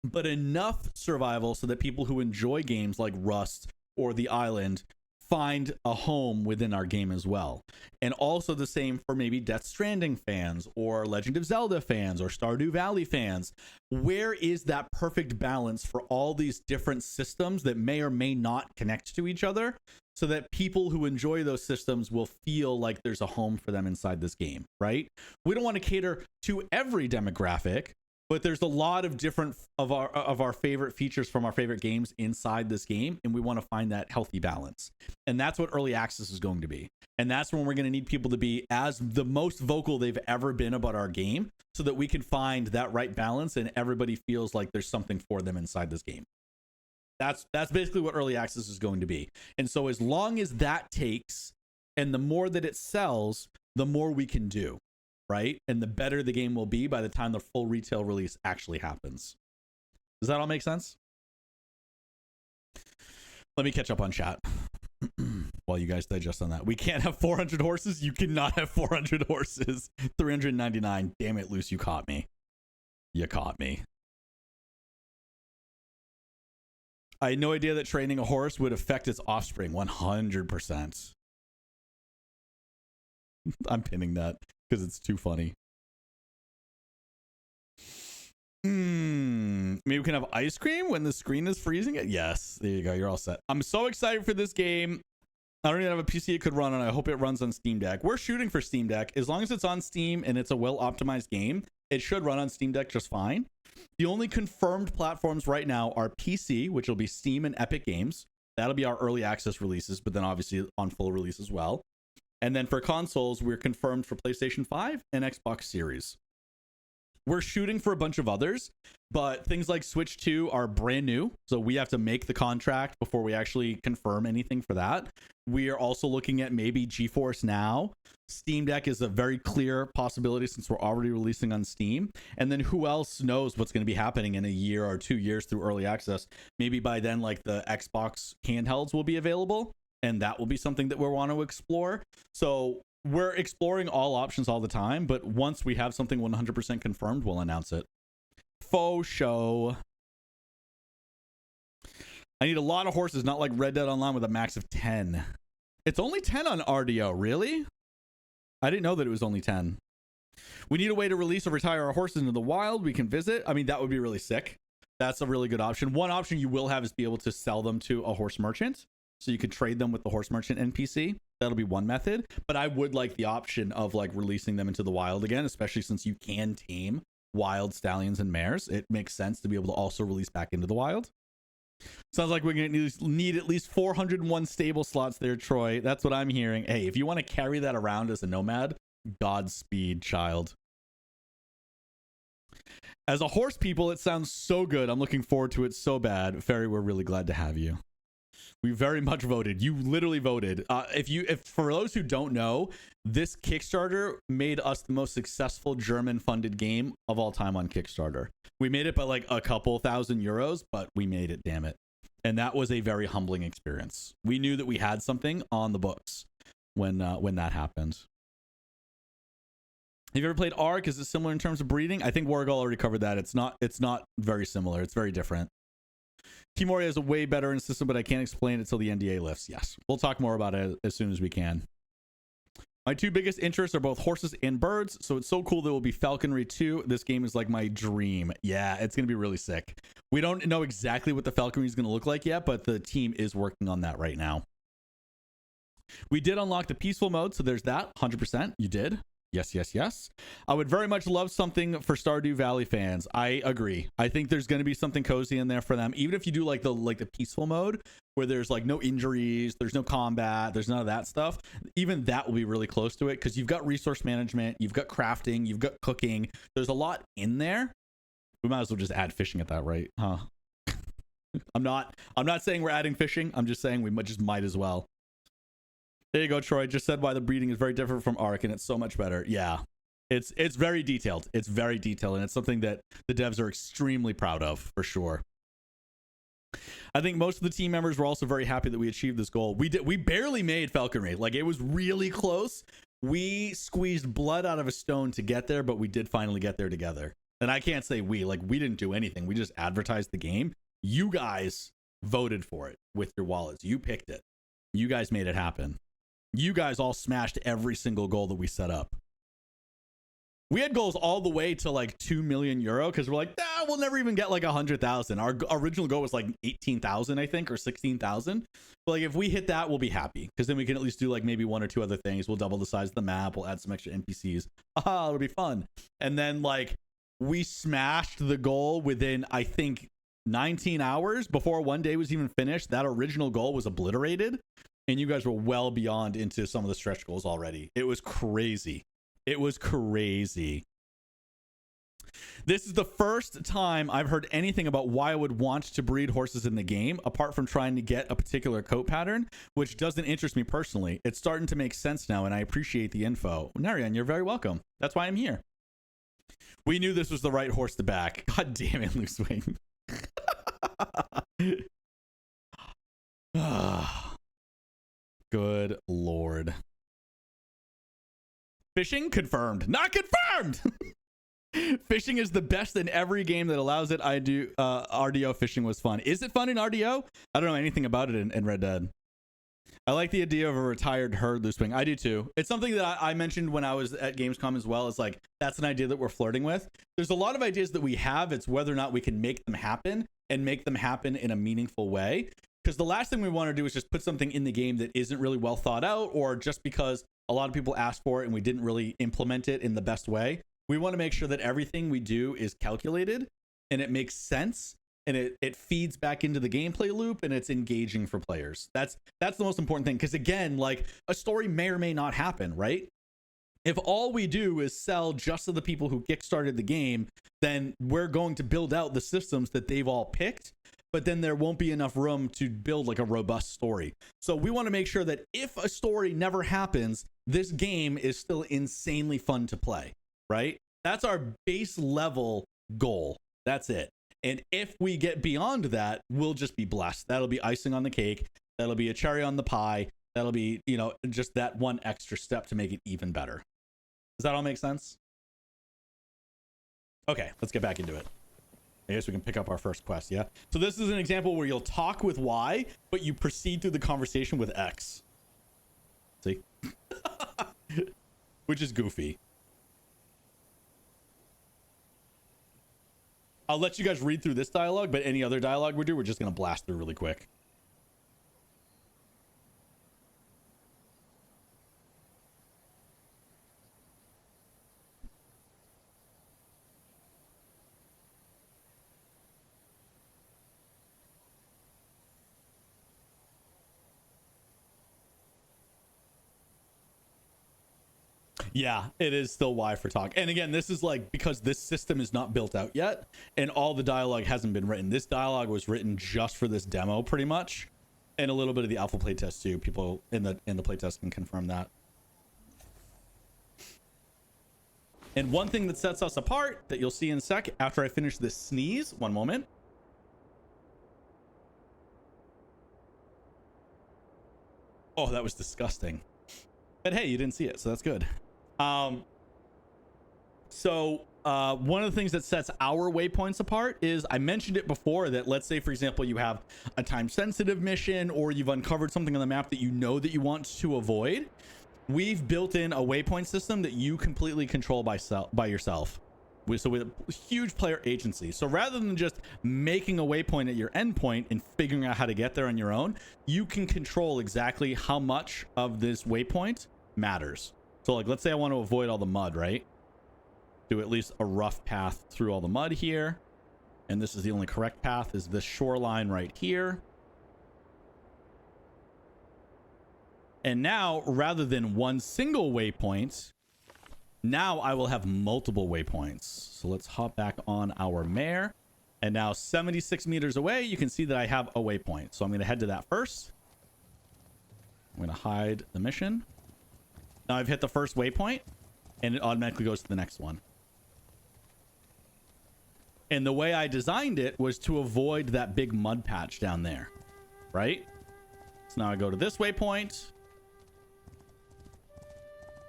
Speaker 1: but enough survival so that people who enjoy games like Rust or The Island find a home within our game as well. And also the same for maybe Death Stranding fans, or Legend of Zelda fans, or Stardew Valley fans. Where is that perfect balance for all these different systems that may or may not connect to each other, so that people who enjoy those systems will feel like there's a home for them inside this game, right? We don't want to cater to every demographic, but there's a lot of different of our favorite features from our favorite games inside this game, and we want to find that healthy balance. And that's what early access is going to be. And that's when we're going to need people to be as the most vocal they've ever been about our game, so that we can find that right balance and everybody feels like there's something for them inside this game. That's basically what early access is going to be. And so as long as that takes, and the more that it sells, the more we can do. Right? And the better the game will be by the time the full retail release actually happens. Does that all make sense? Let me catch up on chat while you guys digest on that. We can't have 400 horses. You cannot have 400 horses. 399. Damn it, Luce, you caught me. You caught me. I had no idea that training a horse would affect its offspring. 100%. I'm pinning that because it's too funny. Maybe we can have ice cream when the screen is freezing it. Yes, there you go. You're all set. I'm so excited for this game. I don't even have a PC it could run on. I hope it runs on Steam Deck. We're shooting for Steam Deck. As long as it's on Steam and it's a well-optimized game, it should run on Steam Deck just fine. The only confirmed platforms right now are PC, which will be Steam and Epic Games. That'll be our early access releases, but then obviously on full release as well. And then for consoles, we're confirmed for PlayStation 5 and Xbox Series. We're shooting for a bunch of others, but things like Switch 2 are brand new, so we have to make the contract before we actually confirm anything for that. We are also looking at maybe GeForce Now. Steam Deck is a very clear possibility since we're already releasing on Steam. And then who else knows what's going to be happening in a year or 2 years through early access? Maybe by then, like the Xbox handhelds will be available, and that will be something that we want to explore. So we're exploring all options all the time, but once we have something 100% confirmed, we'll announce it. Faux show. I need a lot of horses, not like Red Dead Online with a max of 10. It's only 10 on RDO, really? I didn't know that it was only 10. We need a way to release or retire our horses into the wild. We can visit. I mean, that would be really sick. That's a really good option. One option you will have is be able to sell them to a horse merchant. So you could trade them with the horse merchant NPC. That'll be one method. But I would like the option of like releasing them into the wild again, especially since you can tame wild stallions and mares. It makes sense to be able to also release back into the wild. Sounds like we're going to need at least 401 stable slots there, Troy. That's what I'm hearing. Hey, if you want to carry that around as a nomad, Godspeed, child. As a horse people, it sounds so good. I'm looking forward to it so bad. Ferry, we're really glad to have you. We very much voted. You literally voted. If for those who don't know, this Kickstarter made us the most successful German funded game of all time on Kickstarter. We made it by like a couple thousand euros, but we made it, damn it. And that was a very humbling experience. We knew that we had something on the books when that happened. Have you ever played Ark? Is it similar in terms of breeding? I think Wargal already covered that. It's not very similar. It's very different. Khiimori has a way better system, but I can't explain it till the NDA lifts. Yes, we'll talk more about it as soon as we can. My two biggest interests are both horses and birds, so it's so cool that it will be falconry too. This game is like my dream. Yeah, it's going to be really sick. We don't know exactly what the falconry is going to look like yet, but the team is working on that right now. We did unlock the peaceful mode, so there's that. 100%. You did. Yes, yes, yes. I would very much love something for Stardew Valley fans. I agree. I think there's going to be something cozy in there for them. Even if you do like the peaceful mode where there's like no injuries, there's no combat, there's none of that stuff. Even that will be really close to it because you've got resource management, you've got crafting, you've got cooking. There's a lot in there. We might as well just add fishing at that rate, huh? I'm not saying we're adding fishing. I'm just saying we might as well. There you go, Troy. Just said why the breeding is very different from Ark, and it's so much better. Yeah, it's very detailed. It's very detailed, and it's something that the devs are extremely proud of, for sure. I think most of the team members were also very happy that we achieved this goal. We barely made falconry. Like, it was really close. We squeezed blood out of a stone to get there, but we did finally get there together. And I can't say we didn't do anything. We just advertised the game. You guys voted for it with your wallets. You picked it. You guys made it happen. You guys all smashed every single goal that we set up. We had goals all the way to like 2 million euro because we're like, nah, we'll never even get like 100,000. Our original goal was like 18,000, I think, or 16,000. But like, if we hit that, we'll be happy because then we can at least do like maybe one or two other things. We'll double the size of the map. We'll add some extra NPCs. Ah, it'll be fun. And then like we smashed the goal within, I think, 19 hours before one day was even finished. That original goal was obliterated. And you guys were well beyond into some of the stretch goals already. It was crazy. It was crazy. This is the first time I've heard anything about why I would want to breed horses in the game, apart from trying to get a particular coat pattern, which doesn't interest me personally. It's starting to make sense now, and I appreciate the info. Narian, you're very welcome. That's why I'm here. We knew this was the right horse to back. God damn it, Loose Wing. Good lord. Fishing confirmed. Not confirmed. Fishing is the best in every game that allows it. I do. RDO fishing was fun. Is it fun in RDO? I don't know anything about it in Red Dead. I like the idea of a retired herd loose wing. I do too. It's something that I mentioned when I was at Gamescom as well. It's like, that's an idea that we're flirting with. There's a lot of ideas that we have. It's whether or not we can make them happen and make them happen in a meaningful way. Because the last thing we want to do is just put something in the game that isn't really well thought out, or just because a lot of people asked for it and we didn't really implement it in the best way. We want to make sure that everything we do is calculated and it makes sense. And it feeds back into the gameplay loop and it's engaging for players. That's the most important thing. Because again, like, a story may or may not happen, right? If all we do is sell just to the people who kickstarted the game, then we're going to build out the systems that they've all picked, but then there won't be enough room to build like a robust story. So we want to make sure that if a story never happens, this game is still insanely fun to play, right? That's our base level goal. That's it. And if we get beyond that, we'll just be blessed. That'll be icing on the cake. That'll be a cherry on the pie. That'll be, you know, just that one extra step to make it even better. Does that all make sense? Okay, let's get back into it. I guess we can pick up our first quest, yeah? So this is an example where you'll talk with Y, but you proceed through the conversation with X. See? Which is goofy. I'll let you guys read through this dialogue, but any other dialogue we do, we're just going to blast through really quick. Yeah, it is still Y for talk. And again, this is like because this system is not built out yet and all the dialogue hasn't been written. This dialogue was written just for this demo pretty much, and a little bit of the alpha playtest too. People in the playtest can confirm that. And one thing that sets us apart that you'll see in a sec after I finish this sneeze, one moment. Oh, that was disgusting. But hey, you didn't see it, so that's good. One of the things that sets our waypoints apart is, I mentioned it before, that let's say, for example, you have a time sensitive mission or you've uncovered something on the map that you know that you want to avoid. We've built in a waypoint system that you completely control by yourself. So with a huge player agency. So rather than just making a waypoint at your endpoint and figuring out how to get there on your own, you can control exactly how much of this waypoint matters. So like, let's say I want to avoid all the mud, right? Do at least a rough path through all the mud here. And this is the only correct path, is this shoreline right here. And now, rather than one single waypoint, now I will have multiple waypoints. So let's hop back on our mare. And now 76 meters away, you can see that I have a waypoint. So I'm going to head to that first. I'm going to hide the mission. Now I've hit the first waypoint and it automatically goes to the next one. And the way I designed it was to avoid that big mud patch down there, right? So now I go to this waypoint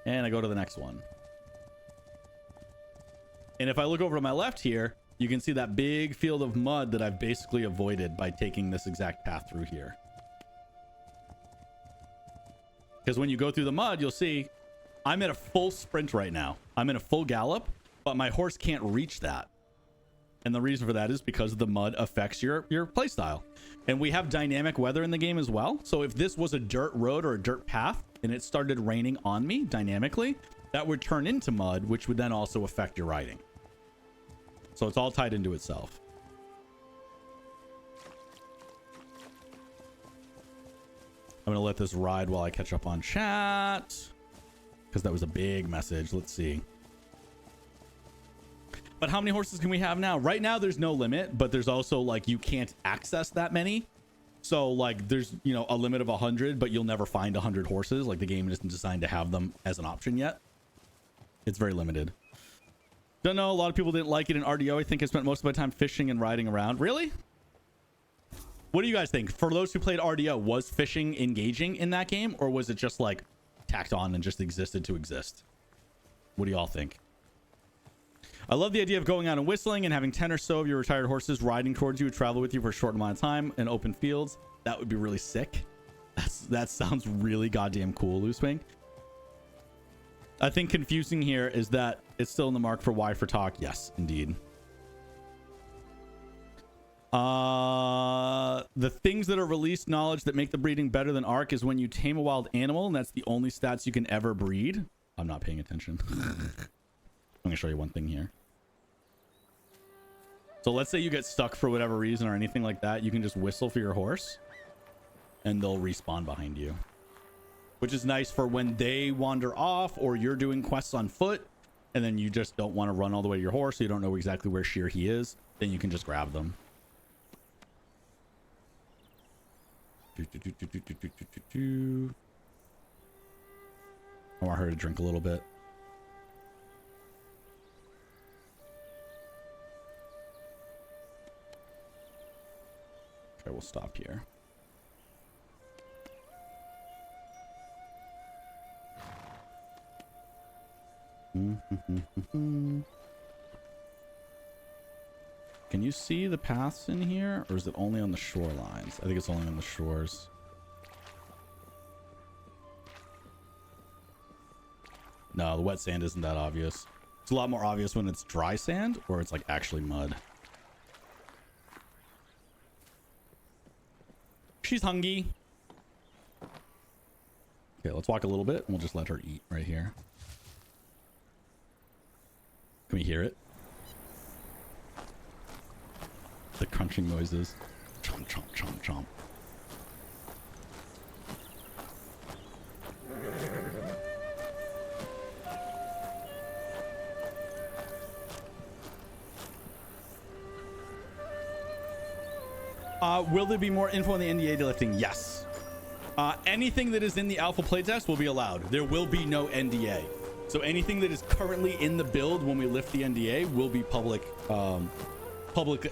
Speaker 1: and I go to the next one. And if I look over to my left here, you can see that big field of mud that I've basically avoided by taking this exact path through here. Because when you go through the mud, you'll see I'm at a full sprint right now. I'm in a full gallop, but my horse can't reach that. And the reason for that is because the mud affects your playstyle. And we have dynamic weather in the game as well. So if this was a dirt road or a dirt path and it started raining on me dynamically, that would turn into mud, which would then also affect your riding. So it's all tied into itself. I'm going to let this ride while I catch up on chat, because that was a big message. Let's see. But how many horses can we have now? Right now, there's no limit, but there's also like, you can't access that many. So like there's, you know, a limit of 100, but you'll never find 100 horses. Like the game isn't designed to have them as an option yet. It's very limited. Don't know. A lot of people didn't like it in RDO. I think I spent most of my time fishing and riding around. Really? What do you guys think? For those who played RDO, was fishing engaging in that game, or was it just like tacked on and just existed to exist? What do y'all think? I love the idea of going out and whistling and having 10 or so of your retired horses riding towards you, travel with you for a short amount of time in open fields. That would be really sick. That sounds really goddamn cool, Loosewing. I think confusing here is that it's still in the mark for Y for talk. Yes, indeed. The things that are released knowledge that make the breeding better than Ark is when you tame a wild animal, and that's the only stats you can ever breed. I'm not paying attention. I'm gonna show you one thing here. So let's say you get stuck for whatever reason or anything like that, you can just whistle for your horse and they'll respawn behind you, which is nice for when they wander off or you're doing quests on foot and then you just don't want to run all the way to your horse, so you don't know exactly where Sheer he is, then you can just grab them. I want her to drink a little bit. Okay, we'll stop here. Can you see the paths in here, or is it only on the shorelines? I think it's only on the shores. No, the wet sand isn't that obvious. It's a lot more obvious when it's dry sand or it's like actually mud. She's hungry. Okay, let's walk a little bit and we'll just let her eat right here. Can we hear it? The crunching noises. Chomp, chomp, chomp, chomp. Will there be more info on the NDA lifting? Yes. Anything that is in the alpha playtest will be allowed. There will be no NDA. So anything that is currently in the build when we lift the NDA will be public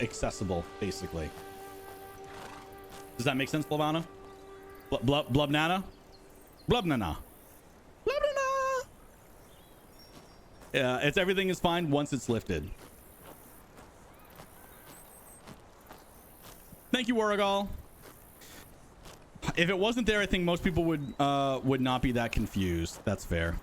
Speaker 1: accessible, basically. Does that make sense, Blavana? Blubnana? Blubnana. Blubnana! Yeah, everything is fine once it's lifted. Thank you, Warrigal. If it wasn't there, I think most people would not be that confused. That's fair.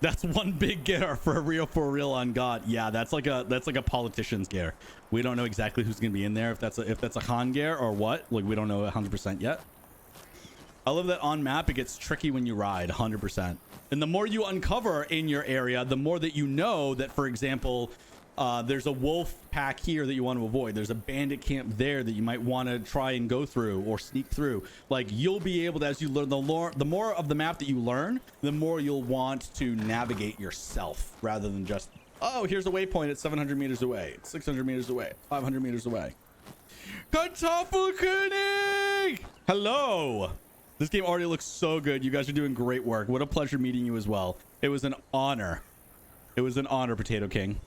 Speaker 1: That's one big gear for real on God. Yeah, that's like a politician's gear. We don't know exactly who's gonna be in there. If that's a Khan gear or what. Like, we don't know 100% yet. I love that on map it gets tricky when you ride 100%. And the more you uncover in your area, the more that you know that, for example, there's a wolf pack here that you want to avoid. There's a bandit camp there that you might want to try and go through or sneak through. Like, you'll be able to, as you learn the more of the map that you learn, the more you'll want to navigate yourself rather than just, oh, here's a waypoint. It's 700 meters away. It's 600 meters away. 500 meters away. Kartoffelkönig! Hello. This game already looks so good. You guys are doing great work. What a pleasure meeting you as well. It was an honor. It was an honor, Potato King.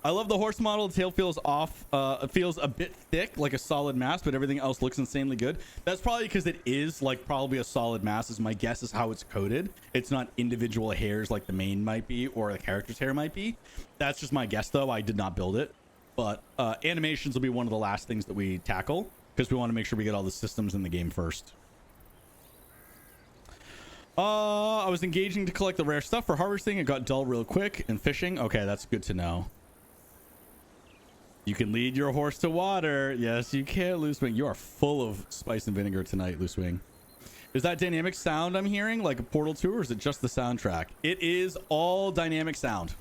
Speaker 1: I love the horse model. The tail feels off. It feels a bit thick, like a solid mass, but everything else looks insanely good. That's probably because it is like probably a solid mass, is my guess, is how it's coded. It's not individual hairs like the mane might be or the character's hair might be. That's just my guess, though. I did not build it, but animations will be one of the last things that we tackle because we want to make sure we get all the systems in the game first. I was engaging to collect the rare stuff for harvesting. It got dull real quick. And fishing. Okay, that's good to know. You can lead your horse to water. Yes, you can, Loosewing. You are full of spice and vinegar tonight, Loosewing. Is that dynamic sound I'm hearing like a Portal 2, or is it just the soundtrack? It is all dynamic sound.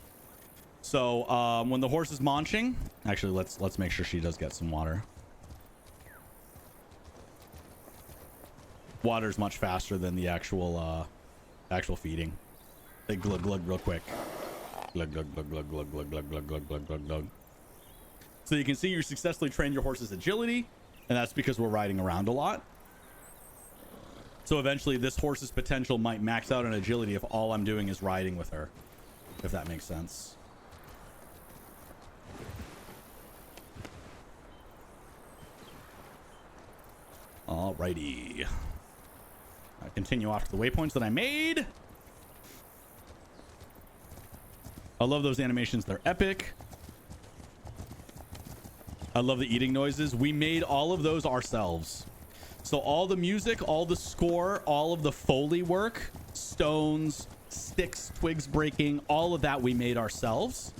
Speaker 1: So when the horse is munching, actually, let's make sure she does get some water. Water's much faster than the actual feeding. They glug glug real quick. Glug glug glug glug glug glug glug glug glug glug glug glug. So you can see you successfully trained your horse's agility, and that's because we're riding around a lot. So eventually this horse's potential might max out on agility if all I'm doing is riding with her, if that makes sense. Alrighty. I continue off to the waypoints that I made. I love those animations. They're epic. I love the eating noises. We made all of those ourselves. So all the music, all the score, all of the Foley work, stones, sticks, twigs breaking, all of that we made ourselves,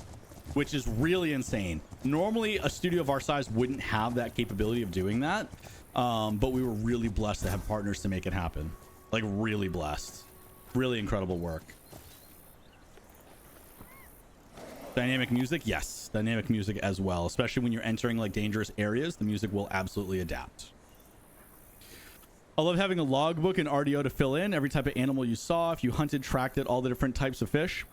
Speaker 1: which is really insane. Normally, a studio of our size wouldn't have that capability of doing that, but we were really blessed to have partners to make it happen. Like, really blessed. Really incredible work. Dynamic music? Yes, dynamic music as well, especially when you're entering like dangerous areas. The music will absolutely adapt. I love having a logbook and RDO to fill in every type of animal you saw. If you hunted, tracked it, all the different types of fish.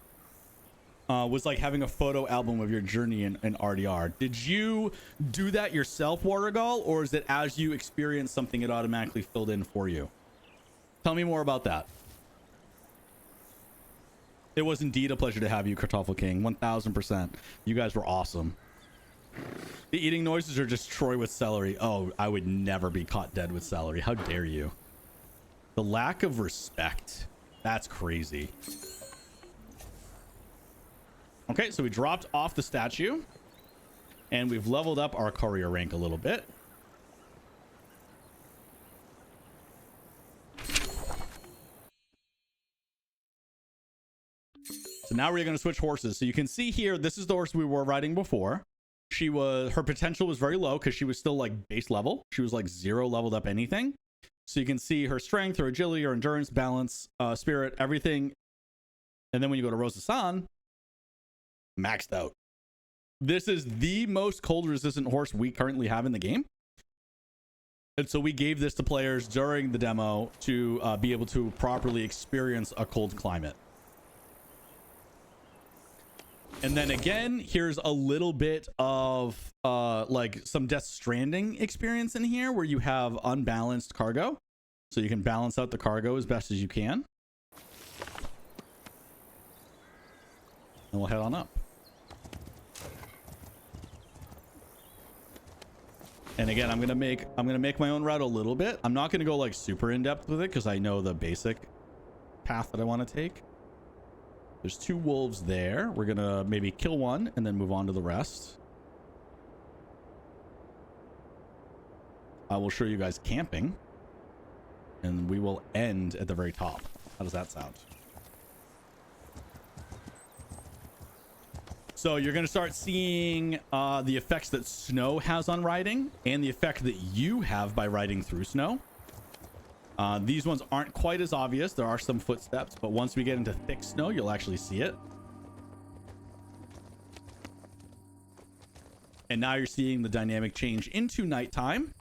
Speaker 1: Was like having a photo album of your journey in RDR. Did you do that yourself, Watergull, or is it as you experience something, it automatically filled in for you? Tell me more about that. It was indeed a pleasure to have you, Kartoffel King. 1000%. You guys were awesome. The eating noises are just Troy with celery. Oh, I would never be caught dead with celery. How dare you? The lack of respect. That's crazy. Okay, so we dropped off the statue. And we've leveled up our courier rank a little bit. So now we're going to switch horses. So you can see here, this is the horse we were riding before. Her potential was very low because she was still like base level. She was like 0 leveled up anything. So you can see her strength, her agility, her endurance, balance, spirit, everything. And then when you go to Rosa-san, maxed out. This is the most cold resistant horse we currently have in the game. And so we gave this to players during the demo to be able to properly experience a cold climate. And then again, here's a little bit of like some Death Stranding experience in here where you have unbalanced cargo. So you can balance out the cargo as best as you can. And we'll head on up. And again, I'm gonna make my own route a little bit. I'm not gonna go like super in depth with it because I know the basic path that I want to take. There's 2 wolves there. We're gonna maybe kill one and then move on to the rest. I will show you guys camping, and we will end at the very top. How does that sound? So you're going to start seeing the effects that snow has on riding and the effect that you have by riding through snow. These ones aren't quite as obvious. There are some footsteps, but once we get into thick snow, you'll actually see it. And now you're seeing the dynamic change into nighttime.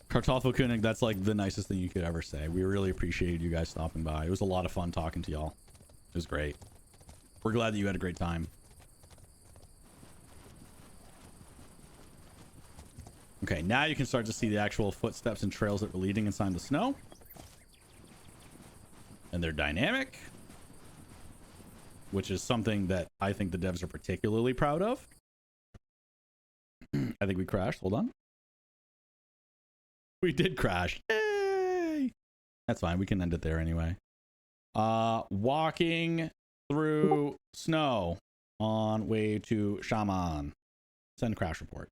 Speaker 1: Kartoffelkönig, that's like the nicest thing you could ever say. We really appreciated you guys stopping by. It was a lot of fun talking to y'all. It was great. We're glad that you had a great time. Okay, now you can start to see the actual footsteps and trails that we're leading inside the snow. And they're dynamic, which is something that I think the devs are particularly proud of. I think we crashed. Hold on. We did crash. Yay! That's fine. We can end it there anyway. Walking through snow on way to Shaman. Send crash report.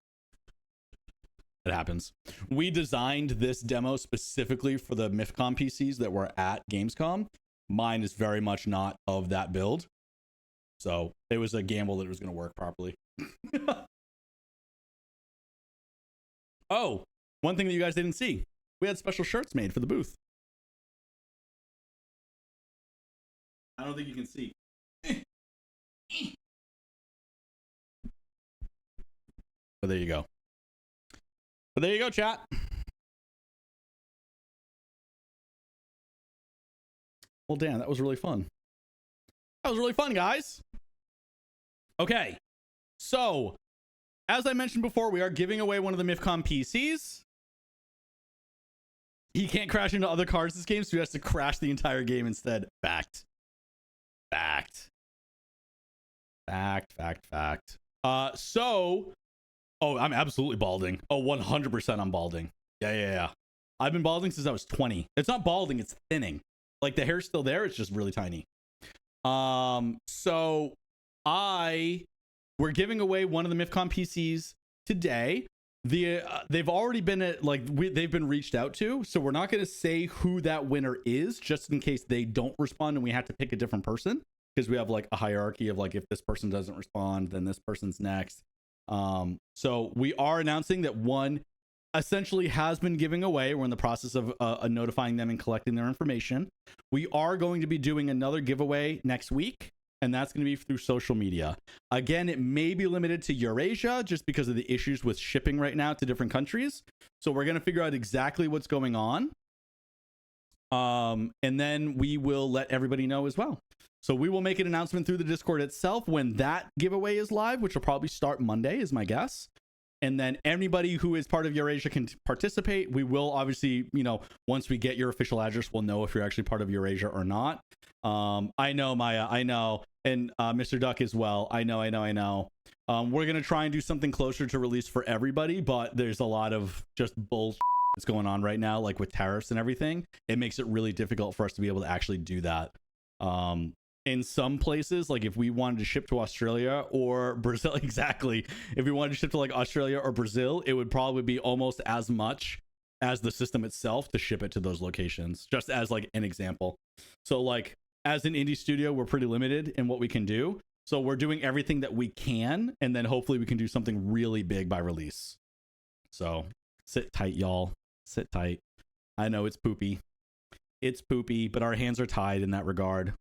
Speaker 1: It happens. We designed this demo specifically for the MiFCOM PCs that were at Gamescom. Mine is very much not of that build. So it was a gamble that it was going to work properly. Oh, one thing that you guys didn't see. We had special shirts made for the booth. I don't think you can see. But there you go. But there you go, chat. Well, damn, that was really fun. That was really fun, guys. Okay. So, as I mentioned before, we are giving away one of the MiFCOM PCs. He can't crash into other cars this game, so he has to crash the entire game instead. Fact. Fact. So, oh, I'm absolutely balding. Oh, 100% I'm balding. Yeah. I've been balding since I was 20. It's not balding, it's thinning. Like the hair's still there, it's just really tiny. So we're giving away one of the MiFCOM PCs today. They've already been they've been reached out to, so we're not going to say who that winner is, just in case they don't respond and we have to pick a different person, because we have like a hierarchy of like, if this person doesn't respond, then this person's next. So we are announcing that one essentially has been giving away. We're in the process of notifying them and collecting their information. We are going to be doing another giveaway next week, and that's going to be through social media. Again, it may be limited to Eurasia just because of the issues with shipping right now to different countries. So we're going to figure out exactly what's going on. And then we will let everybody know as well. So we will make an announcement through the Discord itself when that giveaway is live, which will probably start Monday is my guess. And then anybody who is part of Eurasia can participate. We will obviously, once we get your official address, we'll know if you're actually part of Eurasia or not. I know, Maya, I know. And Mr. Duck as well. I know. We're going to try and do something closer to release for everybody, but there's a lot of just bullshit that's going on right now, like with tariffs and everything. It makes it really difficult for us to be able to actually do that. In some places, like if we wanted to ship to Australia or Brazil, exactly. If we wanted to ship to like Australia or Brazil, it would probably be almost as much as the system itself to ship it to those locations, just as like an example. So like as an indie studio, we're pretty limited in what we can do. So we're doing everything that we can, and then hopefully we can do something really big by release. So sit tight, y'all. Sit tight. I know it's poopy. It's poopy, but our hands are tied in that regard.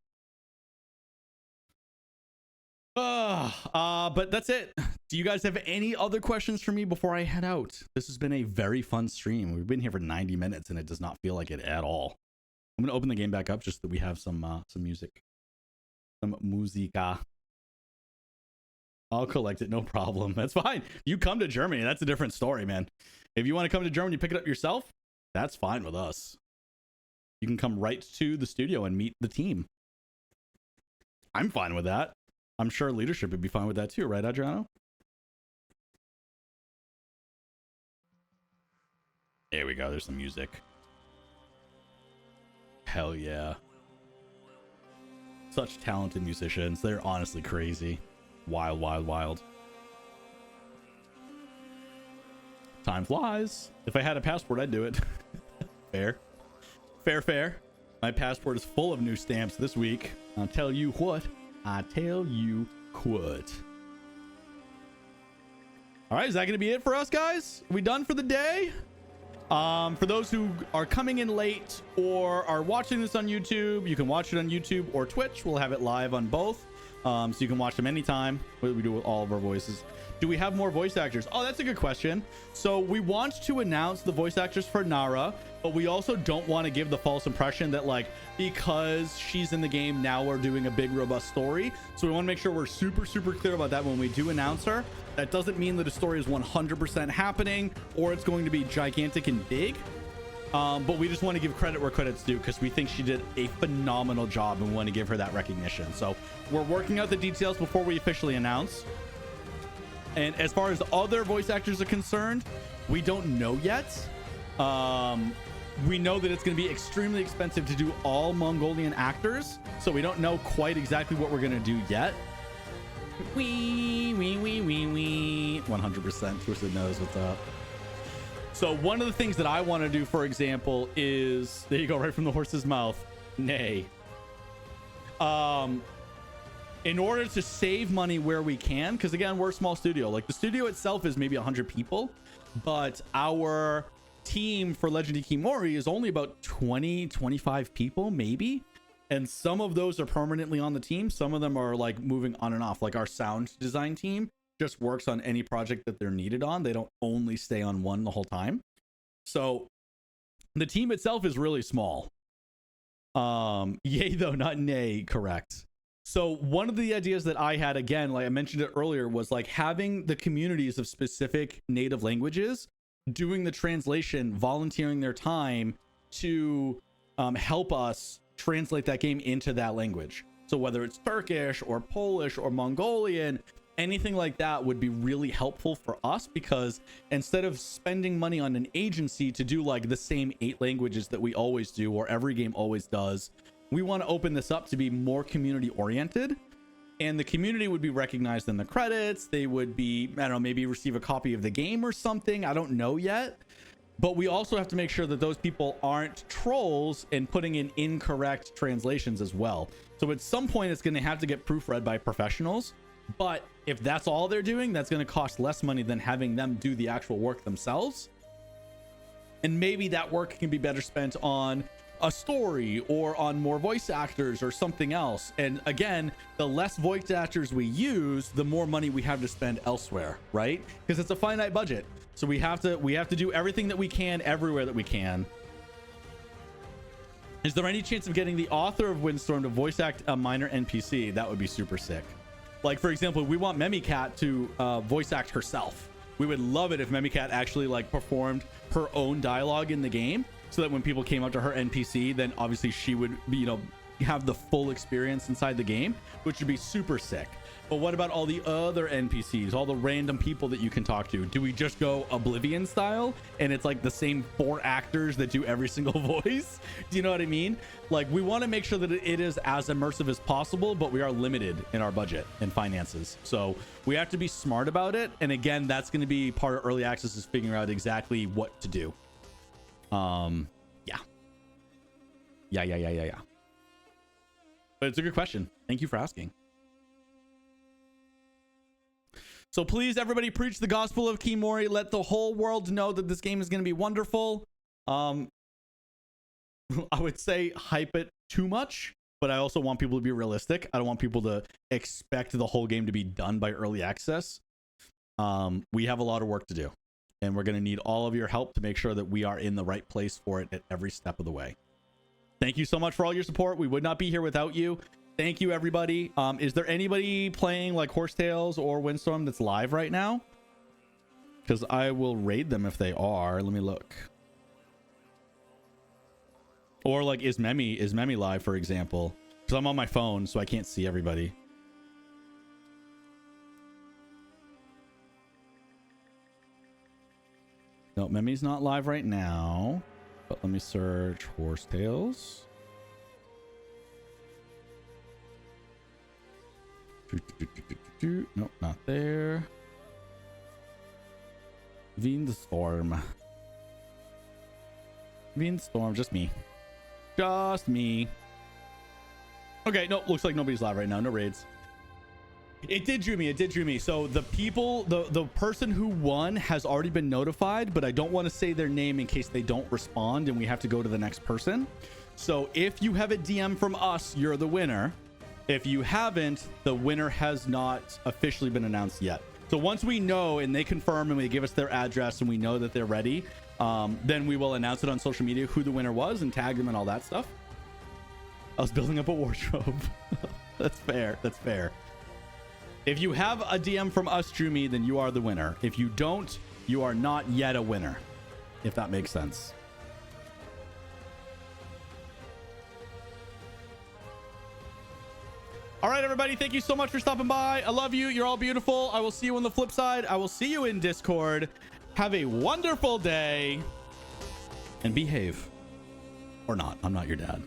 Speaker 1: But that's it. Do you guys have any other questions for me before I head out? This has been a very fun stream. We've been here for 90 minutes and it does not feel like it at all. I'm gonna open the game back up just that we have some music, some musica. I'll collect it, no problem. That's fine. You come to Germany, that's a different story, man. If you want to come to Germany, pick it up yourself, that's fine with us. You can come right to the studio and meet the team. I'm fine with that. I'm sure leadership would be fine with that too, right, Adriano? There we go. There's some music. Hell yeah. Such talented musicians. They're honestly crazy. Wild, wild, wild. Time flies. If I had a passport, I'd do it. Fair. Fair. My passport is full of new stamps this week. I'll tell you what. All right, is that going to be it for us, guys? Are we done for the day? For those who are coming in late or are watching this on YouTube, you can watch it on YouTube or Twitch. We'll have it live on both, so you can watch them anytime. What we do with all of our voices. Do we have more voice actors? Oh, that's a good question. So we want to announce the voice actors for Nara, but we also don't want to give the false impression that like because she's in the game now we're doing a big robust story. So we want to make sure we're super clear about that when we do announce her. That doesn't mean that a story is 100% happening or it's going to be gigantic and big, but we just want to give credit where credit's due because we think she did a phenomenal job and we want to give her that recognition. So we're working out the details before we officially announce. And as far as other voice actors are concerned, we don't know yet. We know that it's going to be extremely expensive to do all Mongolian actors, so we don't know quite exactly what we're going to do yet. 100% Twisted knows what's up. So one of the things that I want to do, for example, is there you go, right from the horse's mouth. Nay. In order to save money where we can, because again, we're a small studio. Like the studio itself is maybe 100 people, but our team for Legend of Khiimori is only about 20-25 people maybe, and some of those are permanently on the team. Some of them are like moving on and off. Like our sound design team just works on any project that they're needed on. They don't only stay on one the whole time. So the team itself is really small. Yay though, not nay. Correct. So one of the ideas that I had, again, like I mentioned it earlier, was like having the communities of specific native languages doing the translation, volunteering their time to help us translate that game into that language. So whether it's Turkish or Polish or Mongolian, anything like that would be really helpful for us, because instead of spending money on an agency to do like the same 8 languages that we always do or every game always does, we want to open this up to be more community oriented, and the community would be recognized in the credits. They would be, I don't know, maybe receive a copy of the game or something. I don't know yet. But we also have to make sure that those people aren't trolls and putting in incorrect translations as well. So at some point, it's going to have to get proofread by professionals. But if that's all they're doing, that's going to cost less money than having them do the actual work themselves. And maybe that work can be better spent on a story or on more voice actors or something else. And again, the less voice actors we use, the more money we have to spend elsewhere, right? Because it's a finite budget. So we have to do everything that we can everywhere that we can. Is there any chance of getting the author of Windstorm to voice act a minor NPC? That would be super sick. Like, for example, we want Memicat to voice act herself. We would love it if Memicat actually like performed her own dialogue in the game, so that when people came up to her NPC, then obviously she would be, you know, have the full experience inside the game, which would be super sick. But what about all the other NPCs, all the random people that you can talk to? Do we just go Oblivion style and it's like the same 4 actors that do every single voice? Do you know what I mean? Like, we want to make sure that it is as immersive as possible, but we are limited in our budget and finances. So we have to be smart about it. And again, that's going to be part of early access, is figuring out exactly what to do. Yeah. But it's a good question. Thank you for asking. So please, everybody, preach the gospel of Khiimori. Let the whole world know that this game is going to be wonderful. I would say hype it too much, but I also want people to be realistic. I don't want people to expect the whole game to be done by early access. We have a lot of work to do, and we're going to need all of your help to make sure that we are in the right place for it at every step of the way. Thank you so much for all your support. We would not be here without you. Thank you, everybody. Is there anybody playing like Horsetails or Windstorm that's live right now? Because I will raid them if they are. Let me look. Or like, is Memi live, for example? Because I'm on my phone, so I can't see everybody. No, Memi's not live right now. But let me search Horsetails. Nope, not there. Windstorm, just me. Okay, no, looks like nobody's live right now. No raids. It did drew me. So the people, the person who won has already been notified, but I don't want to say their name in case they don't respond and we have to go to the next person. So if you have a DM from us, you're the winner. If you haven't, the winner has not officially been announced yet. So once we know and they confirm and they give us their address and we know that they're ready, then we will announce it on social media who the winner was and tag them and all that stuff. I was building up a wardrobe. That's fair. If you have a DM from us, Drewme, then you are the winner. If you don't, you are not yet a winner, if that makes sense. All right, everybody. Thank you so much for stopping by. I love you. You're all beautiful. I will see you on the flip side. I will see you in Discord. Have a wonderful day and behave. Or not. I'm not your dad.